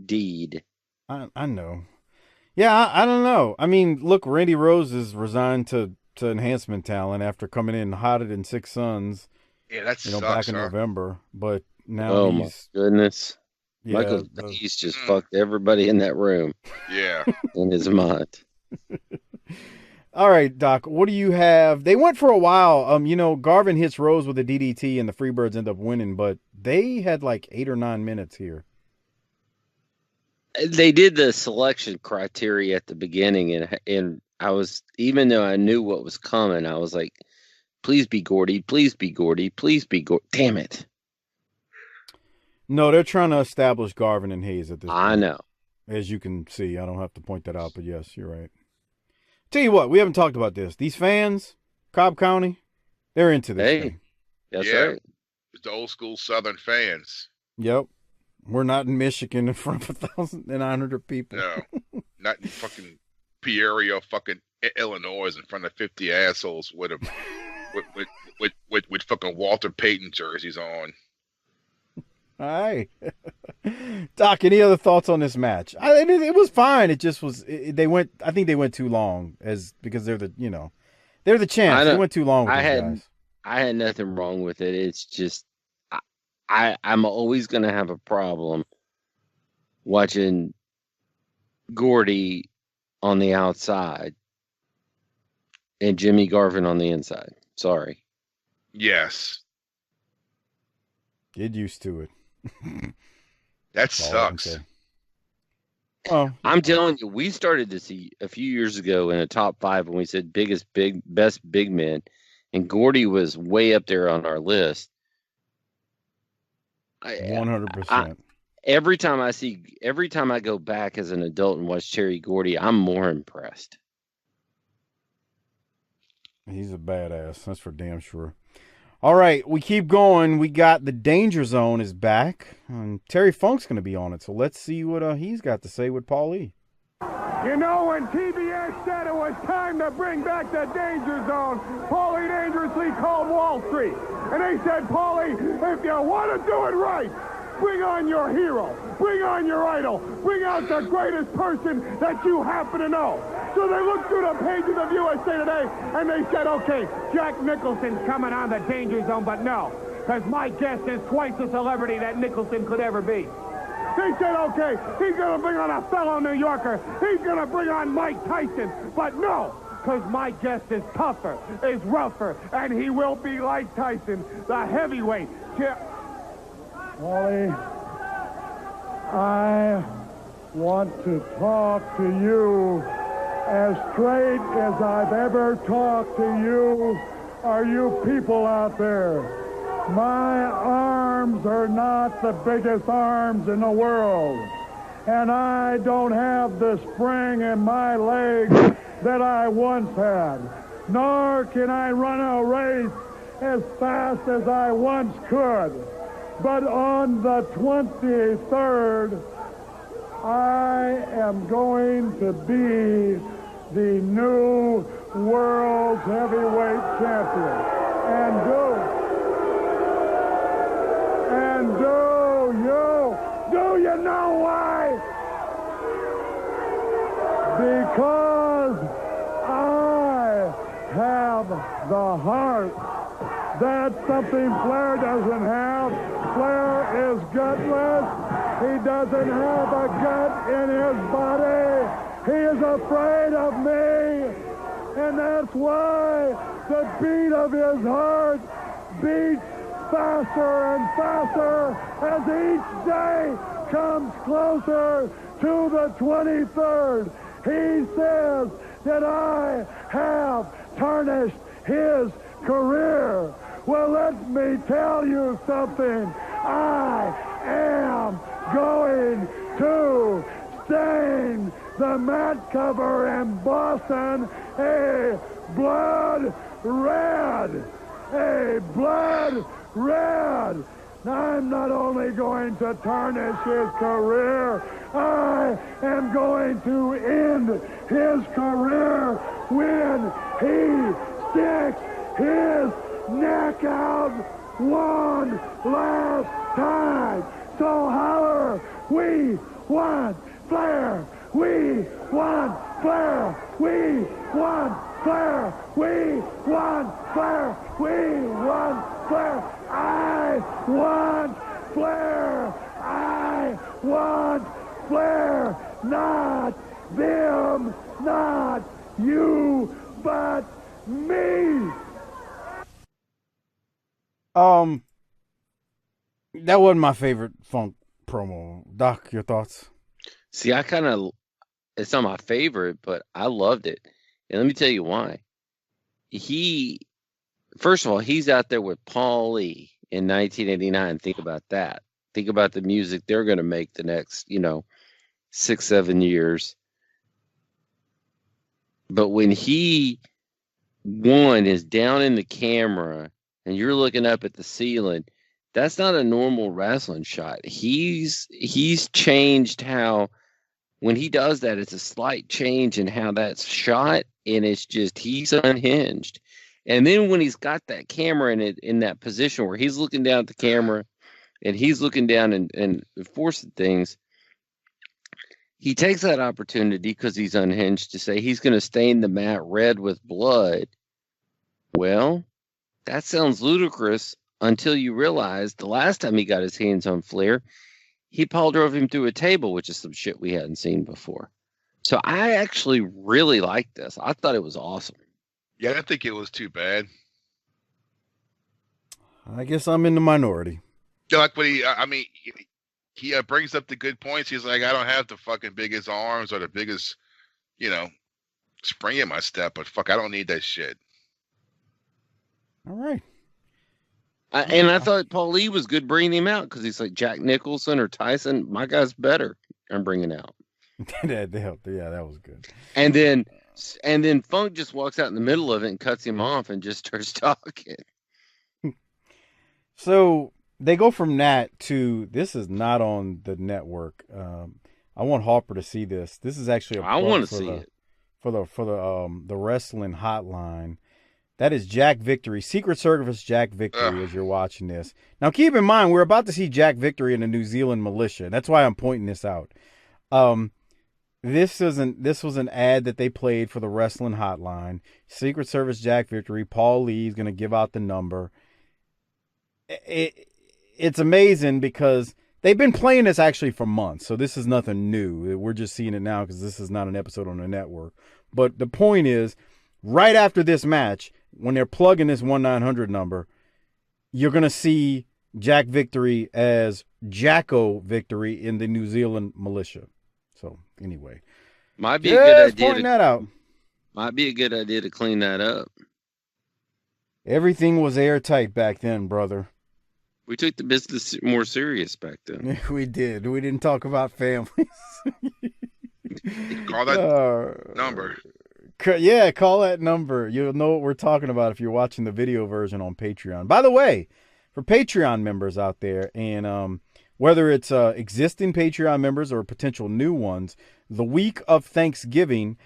deed. I know. Yeah, I don't know. I mean, look, Randy Rose is resigned to enhancement talent after coming in hotter than Six Sons. Yeah, that's back in November. But now oh my goodness, yeah, Michael Hayes just fucked everybody in that room. Yeah, in his mind. All right, Doc, what do you have? They went for a while. Garvin hits Rose with a DDT, and the Freebirds end up winning, but they had like 8 or 9 minutes here. They did the selection criteria at the beginning, and I was, even though I knew what was coming, I was like, please be Gordy, please be Gordy, please be Gordy. Damn it. No, they're trying to establish Garvin and Hayes at this point. I know. As you can see, I don't have to point that out, but yes, you're right. Tell you what, we haven't talked about this. These fans, Cobb County, they're into this thing. That's right. It's the old school Southern fans. Yep. We're not in Michigan in front of 1,900 people. No. Not in fucking Peoria, fucking Illinois in front of 50 assholes with fucking Walter Payton jerseys on. All right. Doc, any other thoughts on this match? It was fine. It just was. I think they went too long because they're the champs. They went too long with guys. I had nothing wrong with it. It's just I'm always going to have a problem watching Gordy on the outside and Jimmy Garvin on the inside. Sorry. Yes. Get used to it. That sucks. Oh, I'm telling you, we started to see a few years ago in a top 5 when we said best big men, and Gordy was way up there on our list. 100%. Every time I go back as an adult and watch Terry Gordy, I'm more impressed. He's a badass. That's for damn sure. All right, we keep going. We got the Danger Zone is back, and Terry Funk's going to be on it. So let's see what he's got to say with Paulie. You know, when TBS said it was time to bring back the Danger Zone, Paulie dangerously called Wall Street. And they said, Paulie, if you want to do it right, bring on your hero, bring on your idol, bring out the greatest person that you happen to know. So they looked through the pages of USA Today, and they said, okay, Jack Nicholson's coming on the Danger Zone, but no, because my guest is twice the celebrity that Nicholson could ever be. They said, okay, he's going to bring on a fellow New Yorker. He's going to bring on Mike Tyson. But no, because my guest is tougher, is rougher, and he will be like Tyson, the heavyweight. Wally, I want to talk to you as straight as I've ever talked to you, are you people out there. My arms are not the biggest arms in the world, and I don't have the spring in my legs that I once had, nor can I run a race as fast as I once could. But on the 23rd, I am going to be the new world's heavyweight champion. And do you know why? Because I have the heart. That's something Flair doesn't have. Flair is gutless. He doesn't have a gut in his body. He is afraid of me. And that's why the beat of his heart beats faster and faster as each day comes closer to the 23rd. He says that I have tarnished his career. Well, let me tell you something. I am going to stain the mat cover in Boston a blood red. A blood red. I'm not only going to tarnish his career, I am going to end his career when he sticks his neck out one last time. So holler, we want Flair. We want Flair. We want Flair. We want Flair. We want Flair. I want Flair. I want Flair. Not them, not you, but me. That wasn't my favorite Funk promo. Doc, your thoughts? See, it's not my favorite, but I loved it. And let me tell you why. First of all, he's out there with Paul Lee in 1989. Think about that. Think about the music they're going to make the next, 6-7 years. But when he is down in the camera and you're looking up at the ceiling, that's not a normal wrestling shot. He's changed how, when he does that, it's a slight change in how that's shot, and it's just, he's unhinged. And then when he's got that camera in that position where he's looking down at the camera and he's looking down and forcing things, he takes that opportunity, because he's unhinged, to say he's going to stain the mat red with blood. Well, that sounds ludicrous until you realize the last time he got his hands on Flair, he Paul drove him through a table, which is some shit we hadn't seen before. So I actually really liked this. I thought it was awesome. Yeah, I didn't think it was too bad. I guess I'm in the minority. Like, but he brings up the good points. He's like, I don't have the fucking biggest arms or the biggest, spring in my step, but fuck, I don't need that shit. All right. And I thought Paul Lee was good bringing him out because he's like Jack Nicholson or Tyson. My guy's better. I'm bringing out. That helped. Yeah, that was good. And then Funk just walks out in the middle of it and cuts him off and just starts talking. So they go from that to this is not on the network. I want Harper to see this. This is actually I want to see it for the wrestling hotline. That is Jack Victory, Secret Service Jack Victory, as you're watching this. Now, keep in mind, we're about to see Jack Victory in the New Zealand militia. That's why I'm pointing this out. This was an ad that they played for the wrestling hotline. Secret Service Jack Victory. Paul Lee is going to give out the number. It's amazing because they've been playing this actually for months, so this is nothing new. We're just seeing it now because this is not an episode on the network. But the point is, right after this match, when they're plugging this 1-900 number, you're going to see Jack Victory as Jacko Victory in the New Zealand militia. So, anyway. Might be a good idea. Point that out. Might be a good idea to clean that up. Everything was airtight back then, brother. We took the business more serious back then. We did. We didn't talk about families. Call that number. Yeah, call that number. You'll know what we're talking about if you're watching the video version on Patreon. By the way, for Patreon members out there, and whether it's existing Patreon members or potential new ones, the week of Thanksgiving,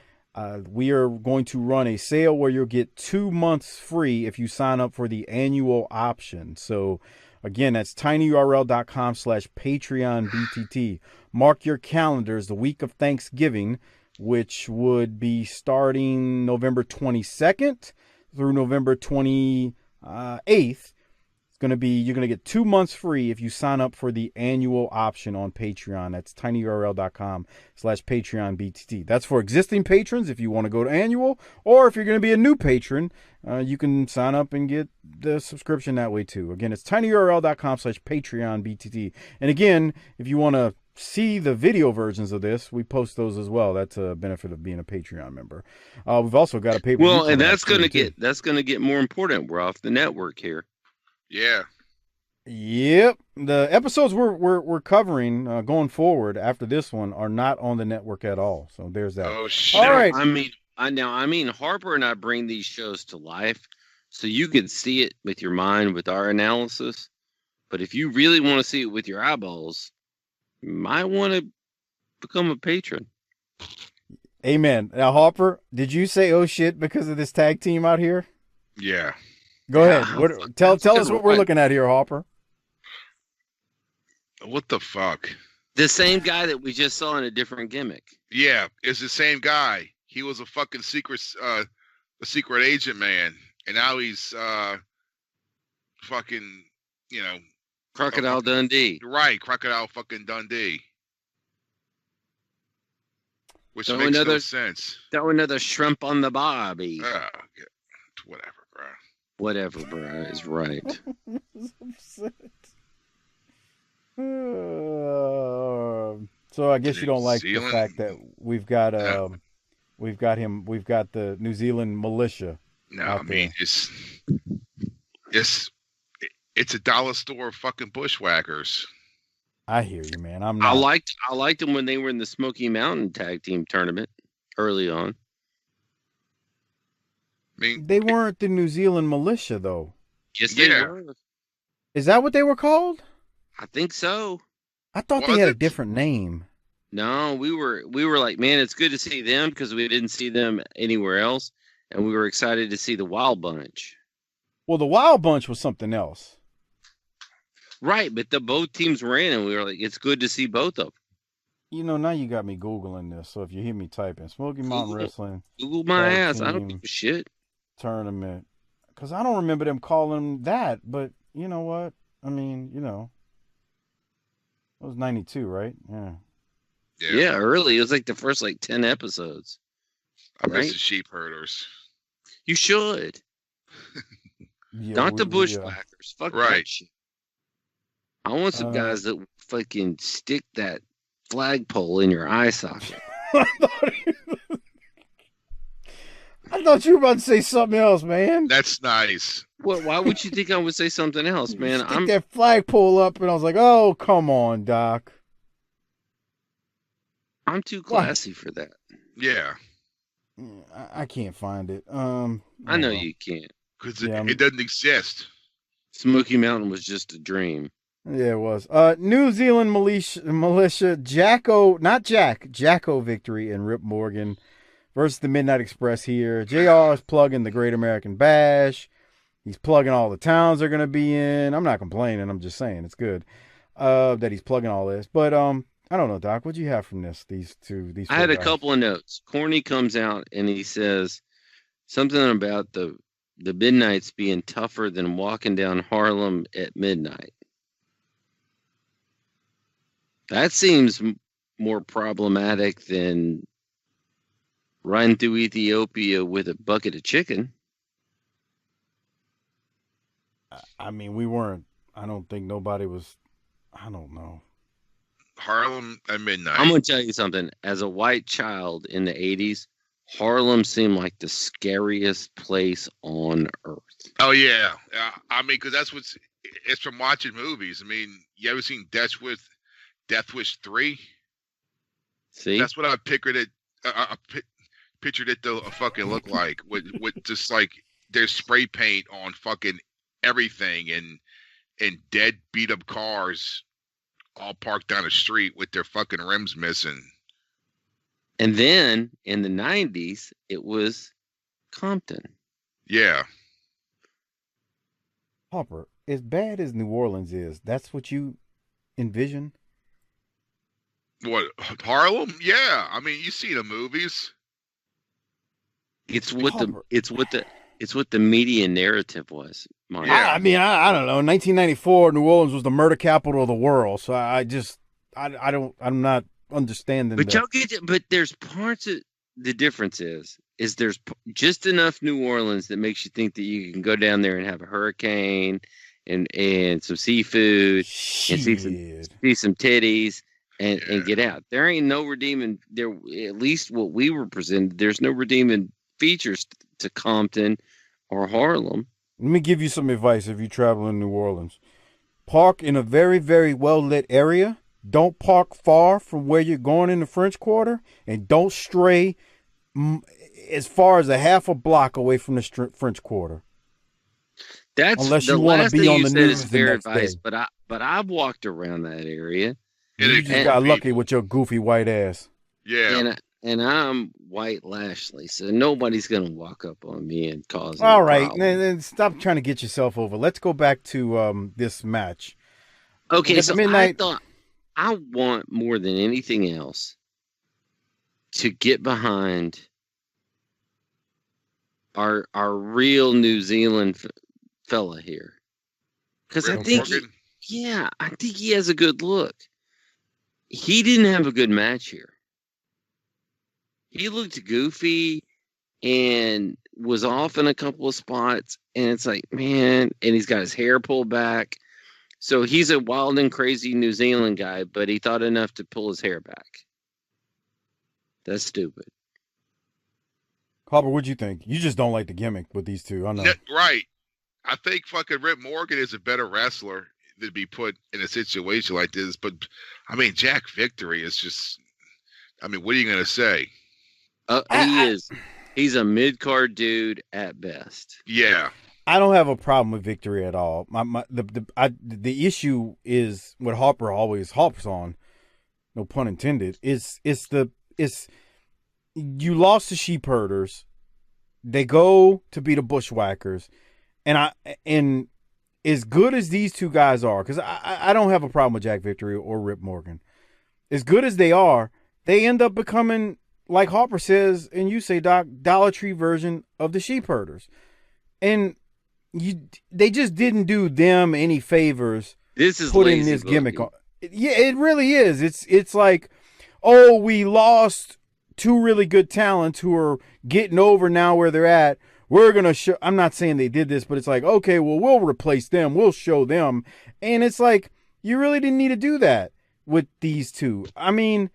we are going to run a sale where you'll get 2 months free if you sign up for the annual option. So, again, that's tinyurl.com/PatreonBTT. Mark your calendars the week of Thanksgiving, which would be starting November 22nd through November 28th. You're going to get 2 months free if you sign up for the annual option on Patreon. That's tinyurl.com/PatreonBTT. That's for existing patrons if you want to go to annual, or if you're going to be a new patron, you can sign up and get the subscription that way too. Again, it's tinyurl.com/PatreonBTT. And again, if you want to see the video versions of this, we post those as well. That's a benefit of being a Patreon member. We've also got a pay-per-view. Well, and that's going to get more important. We're off the network here. Yeah. Yep. The episodes we're covering going forward after this one are not on the network at all. So there's that. Oh shit! All right. I mean, Harper and I bring these shows to life, so you can see it with your mind with our analysis. But if you really want to see it with your eyeballs, you might want to become a patron. Amen. Now, Harper, did you say "oh shit" because of this tag team out here? Yeah. Go ahead. Tell us what we're looking at here, Harper. What the fuck? The same guy that we just saw in a different gimmick. Yeah, it's the same guy. He was a fucking secret agent man, and now he's fucking, Crocodile Dundee. Right, Crocodile fucking Dundee. Which makes no sense. Throw another shrimp on the barbie. Whatever, bro. Whatever, bro, is right. So I guess you don't like the fact that we've got the New Zealand militia. No, I mean it's a dollar store of fucking bushwhackers. I hear you, man. I liked them when they were in the Smoky Mountain Tag Team Tournament early on. I mean, they weren't the New Zealand militia, though. Yes, they were. Is that what they were called? I think so. I thought they had a different name. No, we were like, man, it's good to see them because we didn't see them anywhere else, and we were excited to see the Wild Bunch. Well, the Wild Bunch was something else. Right, but both teams were in, and we were like, it's good to see both of them. Now you got me Googling this, so if you hear me typing, Smoky Mountain Wrestling. Google my ass. I don't give a shit. Tournament. Because I don't remember them calling them that, but you know what? I mean, it was 92, right? Yeah, early. It was like the first 10 episodes. I miss the sheep herders. You should. Yeah, Not the bushwhackers. Fuck Right. that shit. I want some guys that fucking stick that flagpole in your eye socket. I thought you were about to say something else, man. That's nice. What? Why would you think I would say something else, man? Stick that flagpole up, and I was like, "Oh, come on, Doc." I'm too classy for that. Yeah. I can't find it. I know you can't. Because it doesn't exist. Smoky Mountain was just a dream. Yeah, it was. New Zealand militia Jacko victory in Rip Morgan versus the Midnight Express here. JR is plugging the Great American Bash. He's plugging all the towns they're going to be in. I'm not complaining. I'm just saying it's good that he's plugging all this. But I don't know, Doc. What'd you have from this? These I had guys? a couple of notes. Corny comes out and he says something about the Midnights being tougher than walking down Harlem at midnight. That seems more problematic than riding through Ethiopia with a bucket of chicken. I mean, we weren't. I don't think nobody was. I don't know. Harlem at midnight. I'm going to tell you something. As a white child in the 80s, Harlem seemed like the scariest place on earth. Oh, yeah. I mean, because it's from watching movies. I mean, you ever seen Death Wish 3? See? That's what I pictured it. Pictured it to fucking look like with just like there's spray paint on fucking everything and dead beat up cars all parked down the street with their fucking rims missing. And then in the 90s, it was Compton. Yeah. Hopper, as bad as New Orleans is, that's what you envision? What, Harlem? Yeah. I mean, you see the movies. It's what the media narrative was. Mark. Yeah. I mean, I don't know. In 1994, New Orleans was the murder capital of the world. So I'm not understanding. But there's parts of the difference is there's just enough New Orleans that makes you think that you can go down there and have a hurricane and some seafood and see some titties and get out. There ain't no redeeming there. At least what we were presented, there's no redeeming features to Compton or Harlem. Let me give you some advice if you travel in New Orleans. Park in a very, very well-lit area. Don't park far from where you're going in the French Quarter. And don't stray as far as a half a block away from the French Quarter. That's unless the you want last to be thing on you the said news is the fair next advice, day. but I've walked around that area. You just got lucky with your goofy white ass. Yeah. And I'm White Lashley, so nobody's gonna walk up on me and cause. All right, problem. then stop trying to get yourself over. Let's go back to this match. Okay, so I thought I want more than anything else to get behind our real New Zealand fella here, because I think I think he has a good look. He didn't have a good match here. He looked goofy and was off in a couple of spots, and it's like, man, and he's got his hair pulled back. So he's a wild and crazy New Zealand guy, but he thought enough to pull his hair back. That's stupid. Hopper, what'd you think? You just don't like the gimmick with these two. I know. Right. I think fucking Rip Morgan is a better wrestler to be put in a situation like this. But, I mean, Jack Victory is just, I mean, what are you going to say? He's a mid-card dude at best. Yeah. I don't have a problem with Victory at all. The issue is what Harper always harps on, no pun intended, is you lost the Sheep Herders. They go to be the Bushwhackers. And as good as these two guys are, because I don't have a problem with Jack Victory or Rip Morgan. As good as they are, they end up becoming, like Harper says, and you say, Doc, Dollar Tree version of the Sheep Herders. And they just didn't do them any favors. This is putting this gimmick on. Yeah, it really is. It's like, we lost two really good talents who are getting over now where they're at. we're going to show, I'm not saying they did this, but it's like, okay, well, we'll replace them. We'll show them. And it's like, you really didn't need to do that with these two. I mean,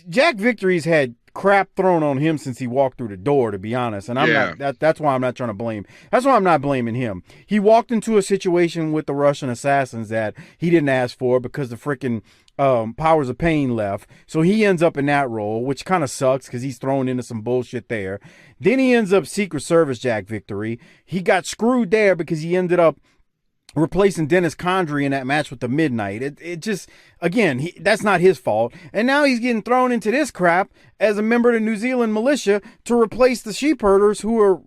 Jack Victory's had crap thrown on him since he walked through the door, to be honest. And I'm not, that's why I'm not trying to blame. That's why I'm not blaming him. He walked into a situation with the Russian assassins that he didn't ask for because the freaking Powers of Pain left. So he ends up in that role, which kind of sucks because he's thrown into some bullshit there. Then he ends up Secret Service Jack Victory. He got screwed there because he ended up replacing Dennis Condrey in that match with the Midnight. It just, again, that's not his fault. And now he's getting thrown into this crap as a member of the New Zealand militia to replace the sheep herders who are,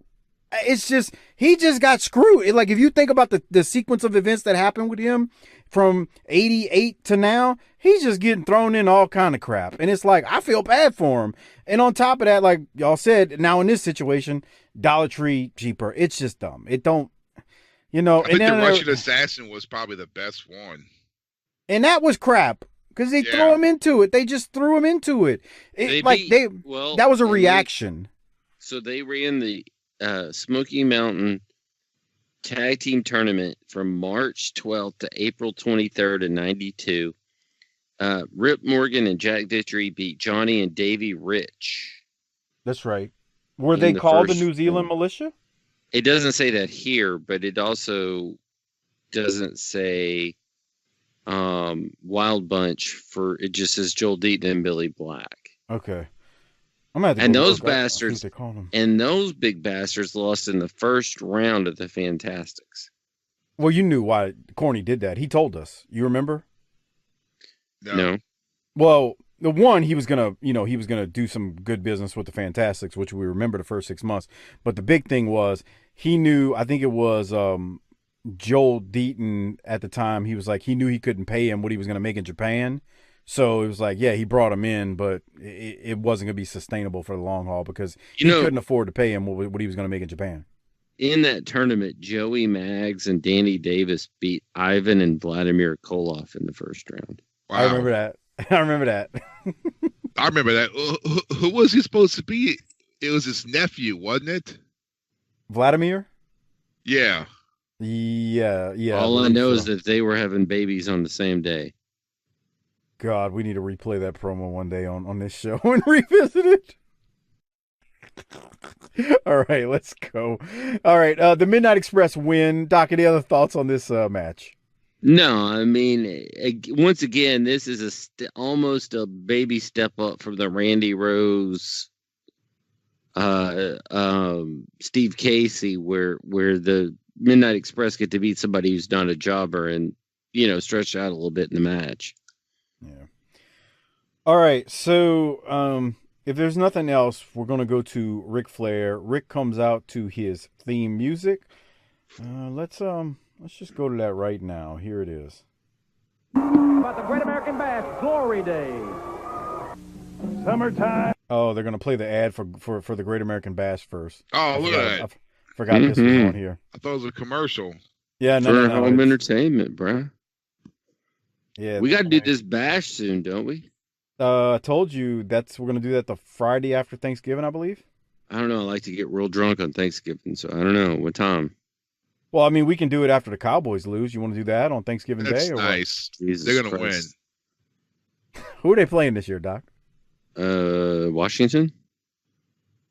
it's just, he just got screwed. Like, if you think about the sequence of events that happened with him from 88 to now, he's just getting thrown in all kind of crap. And it's like, I feel bad for him. And on top of that, like y'all said, now in this situation, Dollar Tree cheaper. It's just dumb. It don't, you know. I think the Russian assassin was probably the best one. And that was crap. Because they threw him into it. They just threw him into it. That was a reaction. So they ran the Smoky Mountain Tag Team Tournament from March 12th to April 23rd in 92. Rip Morgan and Jack Victory beat Johnny and Davey Rich. That's right. Were they called the New Zealand militia? It doesn't say that here, but it also doesn't say Wild Bunch for, it just says Joel Deaton and Billy Black. Okay. And those bastards, and those big bastards lost in the first round of the Fantastics. Well, you knew why Corny did that. He told us. You remember? No. Well, the one, he was gonna do some good business with the Fantastics, which we remember the first 6 months. But the big thing was he knew. I think it was Joel Deaton at the time. He was like, he knew he couldn't pay him what he was gonna make in Japan. So it was like, yeah, he brought him in, but it wasn't going to be sustainable for the long haul because he couldn't afford to pay him what he was going to make in Japan. In that tournament, Joey Maggs and Danny Davis beat Ivan and Vladimir Koloff in the first round. Wow. I remember that. I remember that. Who was he supposed to be? It was his nephew, wasn't it? Vladimir? Yeah. Yeah. All I know is that they were having babies on the same day. God, we need to replay that promo one day on this show and revisit it. All right, let's go. All right, the Midnight Express win. Doc, any other thoughts on this match? No, I mean, once again, this is almost a baby step up from the Randy Rose, Steve Casey, where the Midnight Express get to beat somebody who's not a jobber and, stretch out a little bit in the match. Yeah. All right. So, if there's nothing else, we're going to go to Ric Flair. Rick comes out to his theme music. Let's just go to that right now. Here it is. About the Great American Bash Glory Days. Summertime. Oh, they're going to play the ad for the Great American Bash first. Oh, look at that. I forgot this was on here. I thought it was a commercial. Yeah, no. Home entertainment, bro. Yeah, we got to do this bash soon, don't we? I told you we're going to do that the Friday after Thanksgiving, I believe. I don't know. I like to get real drunk on Thanksgiving, so I don't know what time. Well, I mean, we can do it after the Cowboys lose. You want to do that on Thanksgiving Day? Or nice. They're going to win. Who are they playing this year, Doc? Washington.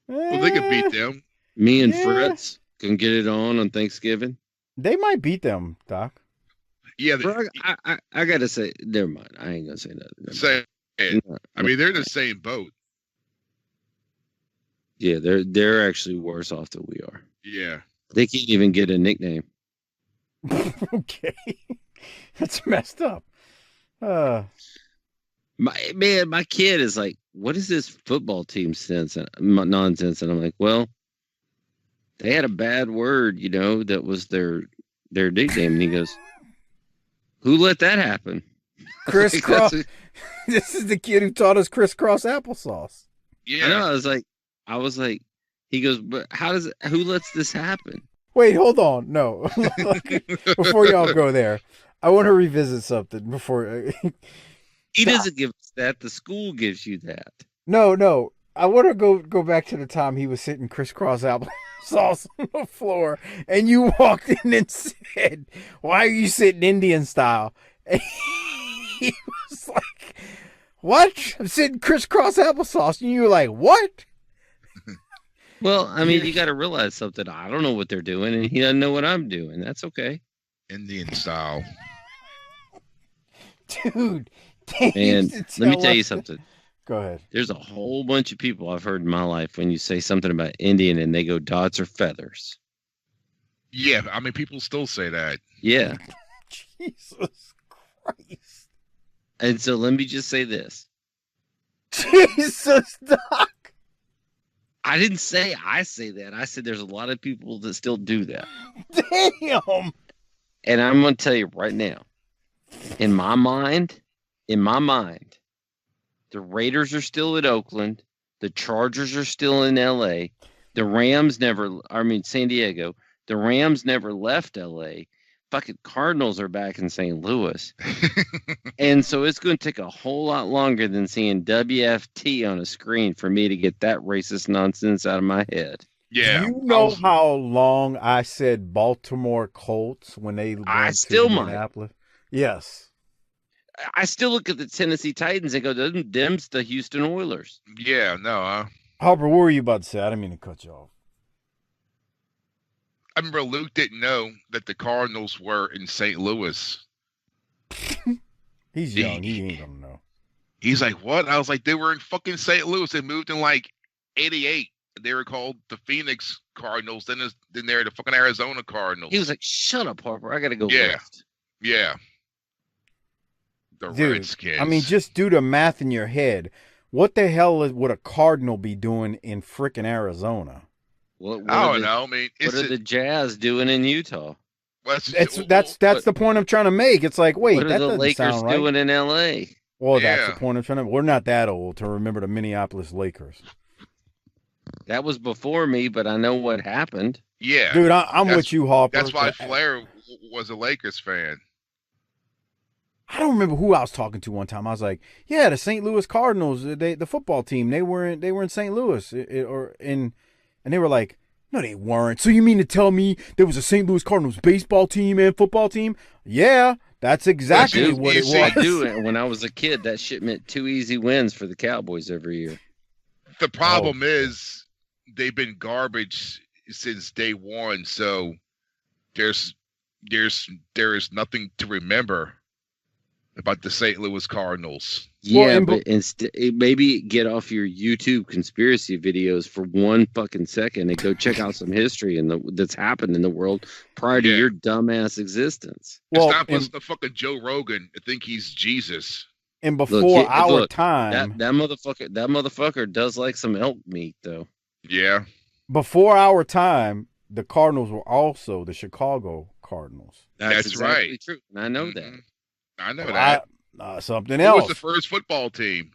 Well, they can beat them. Me and Fritz can get it on Thanksgiving. They might beat them, Doc. Yeah, I gotta say, never mind. I ain't gonna say that. I mean, they're in the same boat. Yeah, they're actually worse off than we are. Yeah, they can't even get a nickname. Okay, that's messed up. My kid is like, "What is this football team nonsense?" And I'm like, "Well, they had a bad word, that was their nickname." And he goes, "Who let that happen?" Crisscross. This is the kid who taught us crisscross applesauce. Yeah. I know. I was like, he goes, "But who lets this happen?" Wait, hold on. No. Before y'all go there, I want to revisit something before. He doesn't give us that. The school gives you that. No. I want to go back to the time he was sitting crisscross applesauce on the floor, and you walked in and said, "Why are you sitting Indian style?" And he was like, "What? I'm sitting crisscross applesauce," and you were like, "What?" Well, I mean, you got to realize something. I don't know what they're doing, and he doesn't know what I'm doing. That's okay. Indian style. Dude. And let me tell you something. Go ahead. There's a whole bunch of people I've heard in my life when you say something about Indian and they go dots or feathers. Yeah, I mean, people still say that. Yeah. Jesus Christ. And so let me just say this. Jesus, Doc. I didn't say I say that. I said there's a lot of people that still do that. Damn. And I'm going to tell you right now, in my mind, the Raiders are still at Oakland. The Chargers are still in L.A. San Diego. The Rams never left L.A. Fucking Cardinals are back in St. Louis. And so it's going to take a whole lot longer than seeing WFT on a screen for me to get that racist nonsense out of my head. Yeah. Do you know how long I said Baltimore Colts when they went to Indianapolis? Yes. I still look at the Tennessee Titans and go, them's the Houston Oilers. Yeah, no. Harper, what were you about to say? I didn't mean to cut you off. I remember Luke didn't know that the Cardinals were in St. Louis. He's young. He ain't gonna know. He's like, what? I was like, they were in fucking St. Louis. They moved in like 88. They were called the Phoenix Cardinals. Then they're the fucking Arizona Cardinals. He was like, shut up, Harper. I got to go left. Yeah. The Dude, Redskins. I mean, just do the math in your head. What the hell would a Cardinal be doing in frickin' Arizona? I don't know. I mean, what are the Jazz doing in Utah? That's the point I'm trying to make. It's like, wait, what that are the doesn't Lakers sound right. doing in L.A.? Well, that's the point I'm trying to. We're not that old to remember the Minneapolis Lakers. That was before me, but I know what happened. Yeah, dude, I'm with you, Harper. That's why Flair was a Lakers fan. I don't remember who I was talking to one time. I was like, "Yeah, the St. Louis Cardinals, the football team. They were in St. Louis, and they were like, no, they weren't. So you mean to tell me there was a St. Louis Cardinals baseball team and football team? Yeah, that's exactly what it was. I do. When I was a kid, that shit meant 2 easy wins for the Cowboys every year. The problem is they've been garbage since day one. So there is nothing to remember about the St. Louis Cardinals. Yeah, but maybe get off your YouTube conspiracy videos for 1 fucking second and go check out some history that's happened in the world prior to your dumbass existence. Well, stop listening to fucking Joe Rogan and think he's Jesus. And before our time, that motherfucker does like some elk meat, though. Yeah. Before our time, the Cardinals were also the Chicago Cardinals. That's exactly right. True. And I know that. I know that. Something else. Who was the first football team?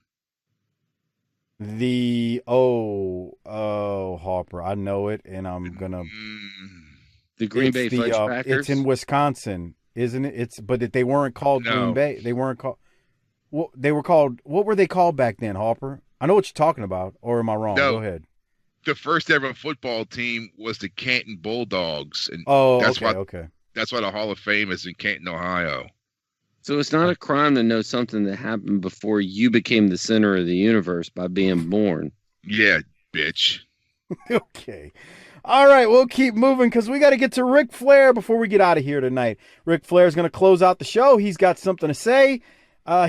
Harper, I know it, and I'm gonna. The Green Bay Fudge Packers. It's in Wisconsin, isn't it? But they weren't called Green Bay. They weren't called. Well, they were called. What were they called back then, Harper? I know what you're talking about, or am I wrong? No, go ahead. The first ever football team was the Canton Bulldogs, and that's why the Hall of Fame is in Canton, Ohio. So it's not a crime to know something that happened before you became the center of the universe by being born. Yeah, bitch. Okay. All right, we'll keep moving because we got to get to Ric Flair before we get out of here tonight. Ric Flair is going to close out the show. He's got something to say.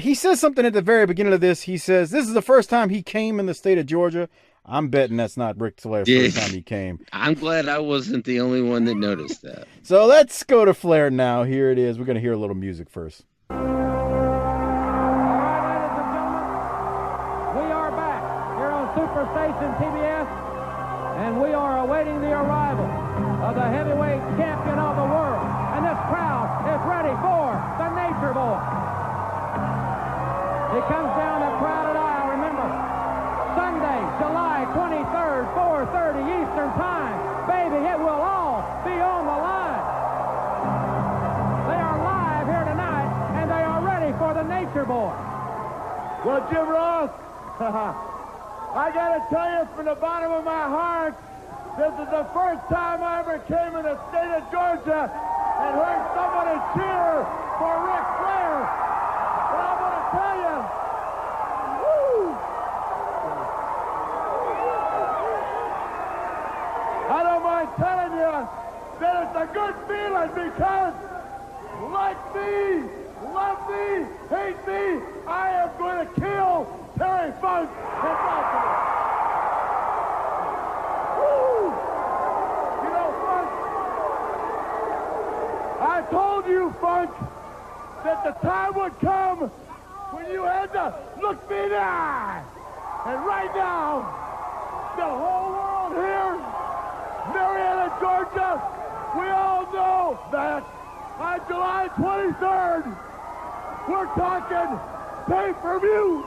He says something at the very beginning of this. He says, this is the first time he came in the state of Georgia. I'm betting that's not Ric Flair's first time he came. I'm glad I wasn't the only one that noticed that. So let's go to Flair now. Here it is. We're going to hear a little music first. Superstation TBS, and we are awaiting the arrival of the heavyweight champion of the world. And this crowd is ready for the Nature Boy. He comes down the crowded aisle. Remember, Sunday, July 23rd, 4:30 Eastern Time. Baby, it will all be on the line. They are live here tonight, and they are ready for the Nature Boy. Well, Jim Ross, I got to tell you from the bottom of my heart, This is the first time I ever came in the state of Georgia and heard somebody cheer for Ric Flair. And I'm going to tell you, woo! I don't mind telling you that it's a good feeling because, like me, love me, hate me, I am going to kill Terry Funk in Baltimore. I told you, Funk, that the time would come when you had to look me in the eye. And right now, the whole world here, Marietta, Georgia, we all know that on July 23rd, we're talking pay-per-view.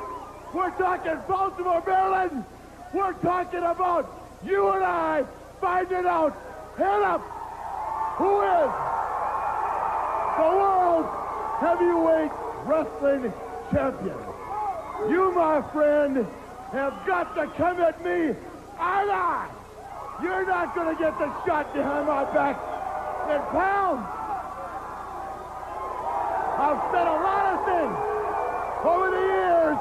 We're talking Baltimore, Maryland. We're talking about you and I finding out, head up, who is the world heavyweight wrestling champion. You, my friend, have got to come at me eye-to-eye. You're not going to get the shot behind my back. And pal, I've said a lot of things over the years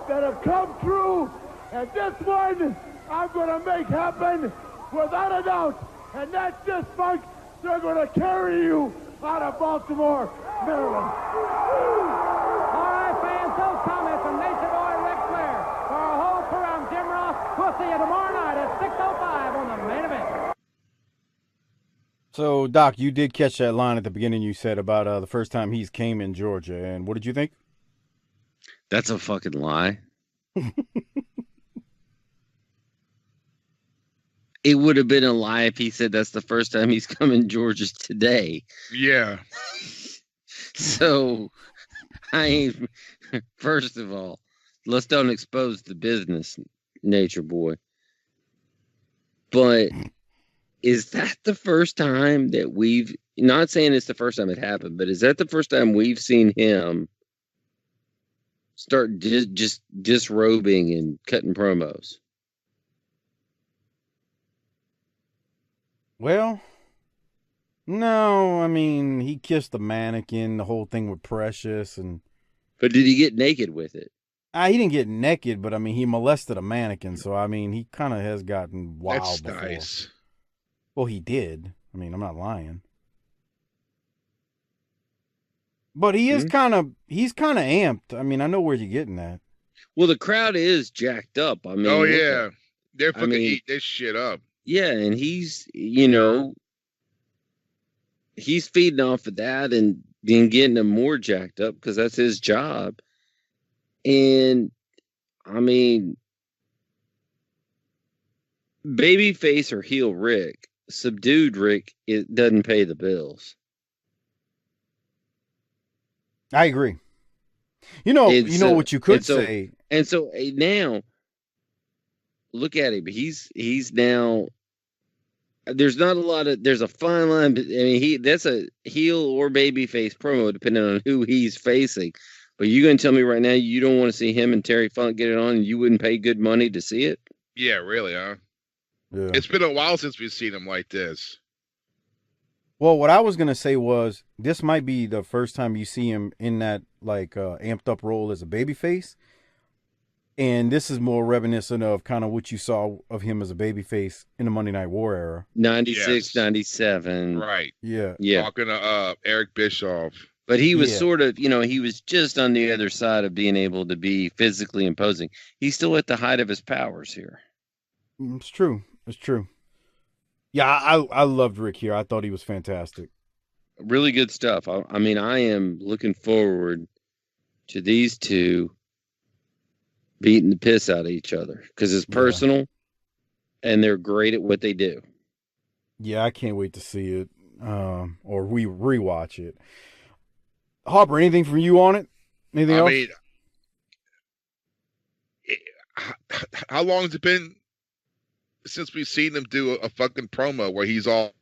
that have come true, and this one I'm going to make happen without a doubt. And that's just, Funk, they're going to carry you out of Baltimore, Maryland. All right, fans, those comments from Nature Boy Ric Flair. For our whole crew, I'm Jim Ross. We'll see you tomorrow night at 6:05 on the main event. So, Doc, you did catch that line at the beginning you said about the first time he's came in Georgia, and what did you think? That's a fucking lie. It would have been a lie if he said that's the first time he's come in Georgia today. Yeah. So, first of all, let's don't expose the business, Nature Boy. But is that the first time that we've, not saying it's the first time it happened, but is that the first time we've seen him start just disrobing and cutting promos? Well, no, I mean, he kissed the mannequin, the whole thing with Precious, But did he get naked with it? He didn't get naked, but I mean, he molested a mannequin, so I mean, he kind of has gotten wild That's before. nice. Well, he did. I mean, I'm not lying. But he is he's kind of amped. I mean, I know where you're getting at. Well, the crowd is jacked up. I mean, oh yeah, they're fucking eat this shit up. Yeah, and he's, he's feeding off of that and getting them more jacked up because that's his job. And I mean, babyface or heel Rick, subdued Rick, it doesn't pay the bills. I agree. You know what you could say. And so now, look at him. He's now. There's not a lot of. There's a fine line. I mean, that's a heel or babyface promo depending on who he's facing. But you gonna tell me right now you don't want to see him and Terry Funk get it on, and you wouldn't pay good money to see it? Yeah, really, huh? Yeah. It's been a while since we've seen him like this. Well, what I was gonna say was this might be the first time you see him in that amped up role as a babyface. And this is more reminiscent of kind of what you saw of him as a babyface in the Monday Night War era. 96, 97. Right. Yeah. Talking to Eric Bischoff. But he was sort of, he was just on the other side of being able to be physically imposing. He's still at the height of his powers here. It's true. It's true. Yeah, I loved Rick here. I thought he was fantastic. Really good stuff. I mean, I am looking forward to these two beating the piss out of each other because it's personal and they're great at what they do. Yeah, I can't wait to see it or we rewatch it. Harper, anything from you on it? Anything else? I mean, how long has it been since we've seen him do a fucking promo where he's all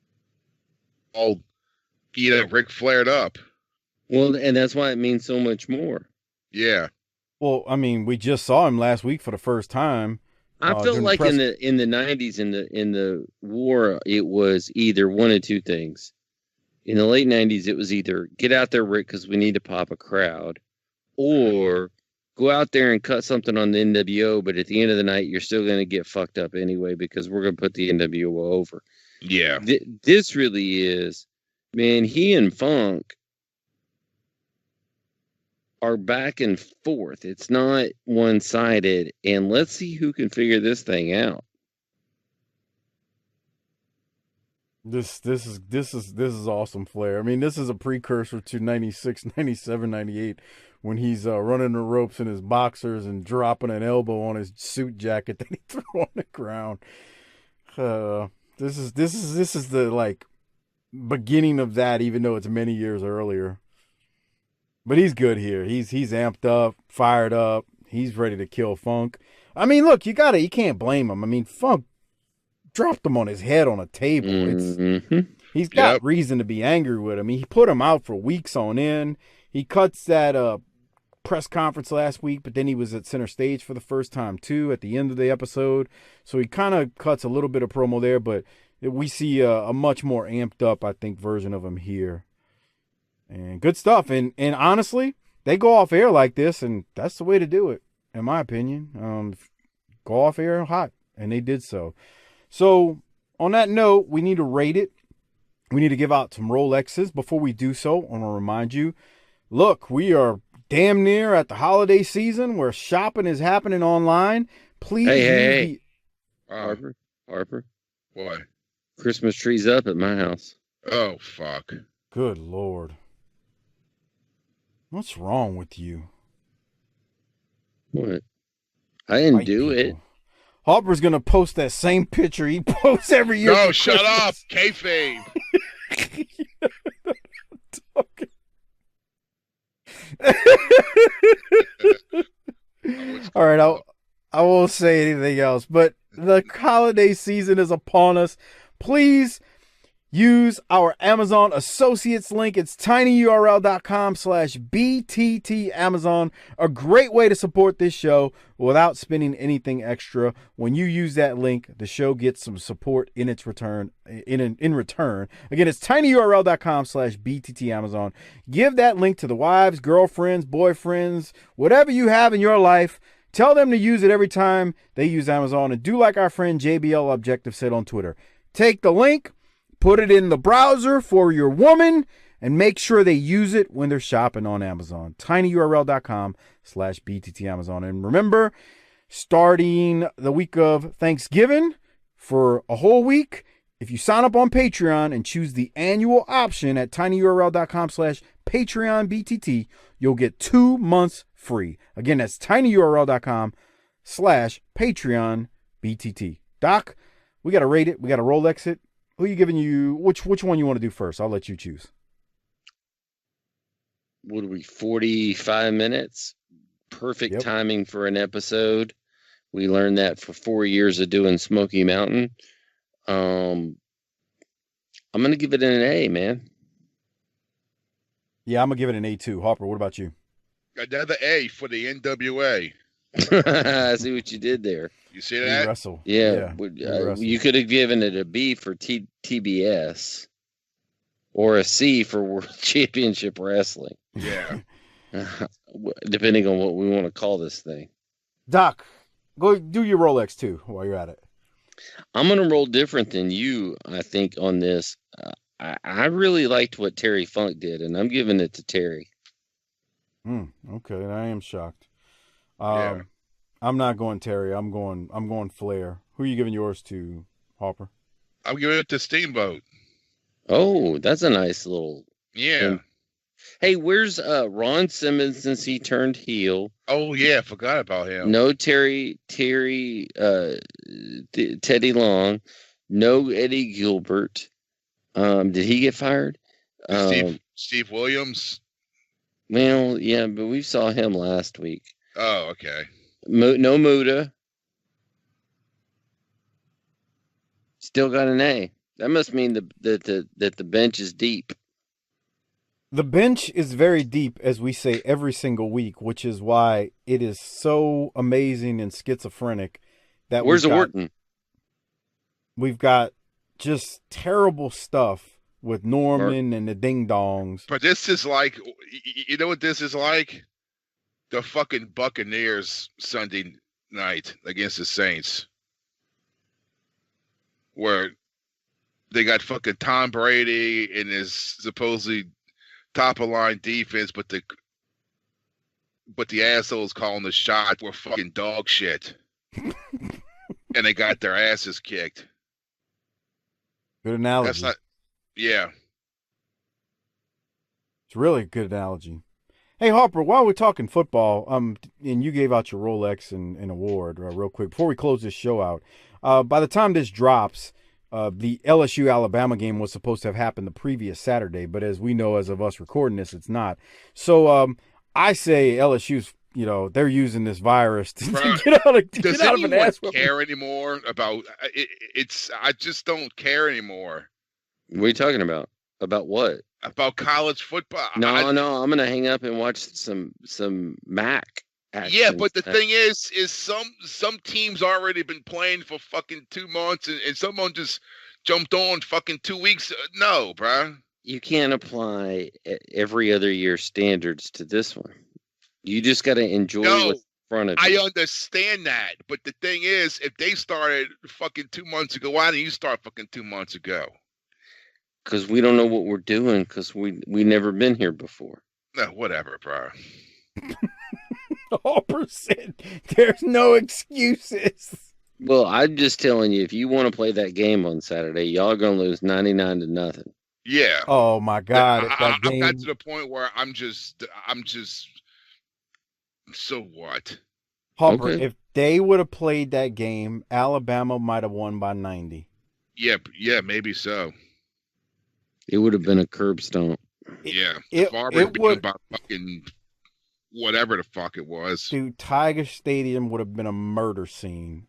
Ric Flaired up? Well, and that's why it means so much more. Yeah. Well, I mean, we just saw him last week for the first time I felt during the like press- in the 90s in the war it was either one of two things. In the late 90s it was either get out there, Rick, because we need to pop a crowd, or go out there and cut something on the NWO, but at the end of the night you're still going to get fucked up anyway because we're going to put the NWO over. Yeah. This really is, man, he and Funk are back and forth. It's not one-sided, and let's see who can figure this thing out. This is awesome, Flair. I mean, this is a precursor to 96, 97, 98 when he's running the ropes in his boxers and dropping an elbow on his suit jacket that he threw on the ground. This is the like beginning of that, even though it's many years earlier. But he's good here. He's amped up, fired up. He's ready to kill Funk. I mean, look, you can't blame him. I mean, Funk dropped him on his head on a table. He's got reason to be angry with him. He put him out for weeks on end. He cuts that press conference last week, but then he was at center stage for the first time too at the end of the episode. So he kind of cuts a little bit of promo there, but we see a much more amped up, I think, version of him here. And good stuff. And honestly, they go off air like this, and that's the way to do it, in my opinion. Go off air hot, and they did so. So on that note, we need to rate it. We need to give out some Rolexes. Before we do so, I want to remind you, look, we are damn near at the holiday season where shopping is happening online. Please. Hey. Harper. What? Christmas tree's up at my house. Oh, fuck. Good Lord. What's wrong with you? What? I didn't do it. Harper's going to post that same picture he posts every year. No, shut up. Kayfabe. All right, I won't say anything else, but the holiday season is upon us. Please use our Amazon Associates link. It's tinyurl.com/BTT Amazon. A great way to support this show without spending anything extra. When you use that link, the show gets some support in its return. In return, again, it's tinyurl.com/BTT Amazon. Give that link to the wives, girlfriends, boyfriends, whatever you have in your life. Tell them to use it every time they use Amazon, and do like our friend JBL Objective said on Twitter. Take the link, put it in the browser for your woman, and make sure they use it when they're shopping on Amazon. tinyurl.com/BTT Amazon. And remember, starting the week of Thanksgiving for a whole week, if you sign up on Patreon and choose the annual option at tinyurl.com/PatreonBTT, you'll get 2 months free. Again, that's tinyurl.com/PatreonBTT. Doc, we got to rate it. We got to Rolex it. Who are you giving you? Which one you want to do first? I'll let you choose. What are we, 45 minutes? Perfect timing for an episode. We learned that for 4 years of doing Smoky Mountain. I'm going to give it an A, man. Yeah, I'm going to give it an A too. Harper, what about you? Another A for the NWA. I see what you did there. You see that? Wrestle. Yeah. You could have given it a B for TBS or a C for World Championship Wrestling. Yeah. Depending on what we want to call this thing. Doc, go do your Rolex too while you're at it. I'm going to roll different than you, I think, on this. I really liked what Terry Funk did, and I'm giving it to Terry. Okay, I am shocked. Yeah. I'm not going Terry. I'm going Flair. Who are you giving yours to, Harper? I'm giving it to Steamboat. Oh, that's a nice little. Yeah. Hey, where's Ron Simmons since he turned heel? Oh yeah, I forgot about him. No Teddy Long. No Eddie Gilbert. Did he get fired? Steve Williams. Well, yeah, but we saw him last week. Oh, okay. No Muda. Still got an A. That must mean that the bench is deep. The bench is very deep, as we say every single week, which is why it is so amazing and schizophrenic that Where's Orton? We've got just terrible stuff with Norman and the Ding Dongs. But this is like, you know what this is like? The fucking Buccaneers Sunday night against the Saints, where they got fucking Tom Brady and his supposedly top of line defense, but the assholes calling the shot were fucking dog shit, and they got their asses kicked. Good analogy. That's not, yeah. It's really a good analogy. Hey, Harper, while we're talking football, and you gave out your Rolex and award real quick before we close this show out. By the time this drops, the LSU-Alabama game was supposed to have happened the previous Saturday, but as we know, as of us recording this, it's not. So I say LSU's, they're using this virus to get out of an ass. Does anyone care anymore about it? I just don't care anymore. What are you talking about? About what? About college football. No, I'm gonna hang up and watch some Mac action. Yeah, but the thing is some teams already been playing for fucking 2 months, and someone just jumped on fucking 2 weeks. No, bro. You can't apply every other year standards to this one. You just got to enjoy what's in front of you. I understand that, but the thing is, if they started fucking 2 months ago, why didn't you start fucking 2 months ago? Because we don't know what we're doing, because we never been here before. No, whatever, bro. 100%. There's no excuses. Well, I'm just telling you, if you want to play that game on Saturday, y'all are going to lose 99-0. Yeah. Oh, my God. I got to the point where I'm just, so what? Harper, if they would have played that game, Alabama might have won by 90. Yeah, maybe so. It would have been a curb stomp. Yeah. It would about fucking whatever the fuck it was. Dude, Tiger Stadium would have been a murder scene.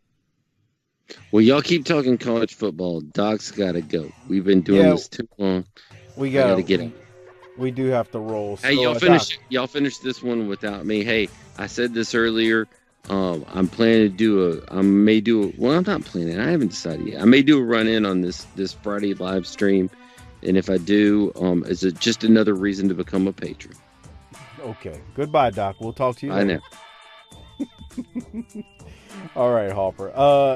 Well, y'all keep talking college football. Doc's got to go. We've been doing this too long. We got to get it. We do have to roll. Hey, y'all finish this one without me. Hey, I said this earlier. I'm planning to well, I'm not planning. I haven't decided yet. I may do a run-in on this Friday live stream. And if I do, is it just another reason to become a patron? Okay. Goodbye, Doc. We'll talk to you later. I know. All right, Harper.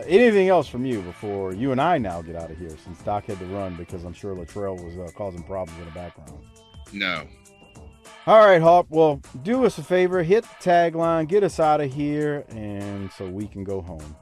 Anything else from you before you and I now get out of here, since Doc had to run because I'm sure Latrell was causing problems in the background? No. All right, Harp. Well, do us a favor. Hit the tagline. Get us out of here, and so we can go home.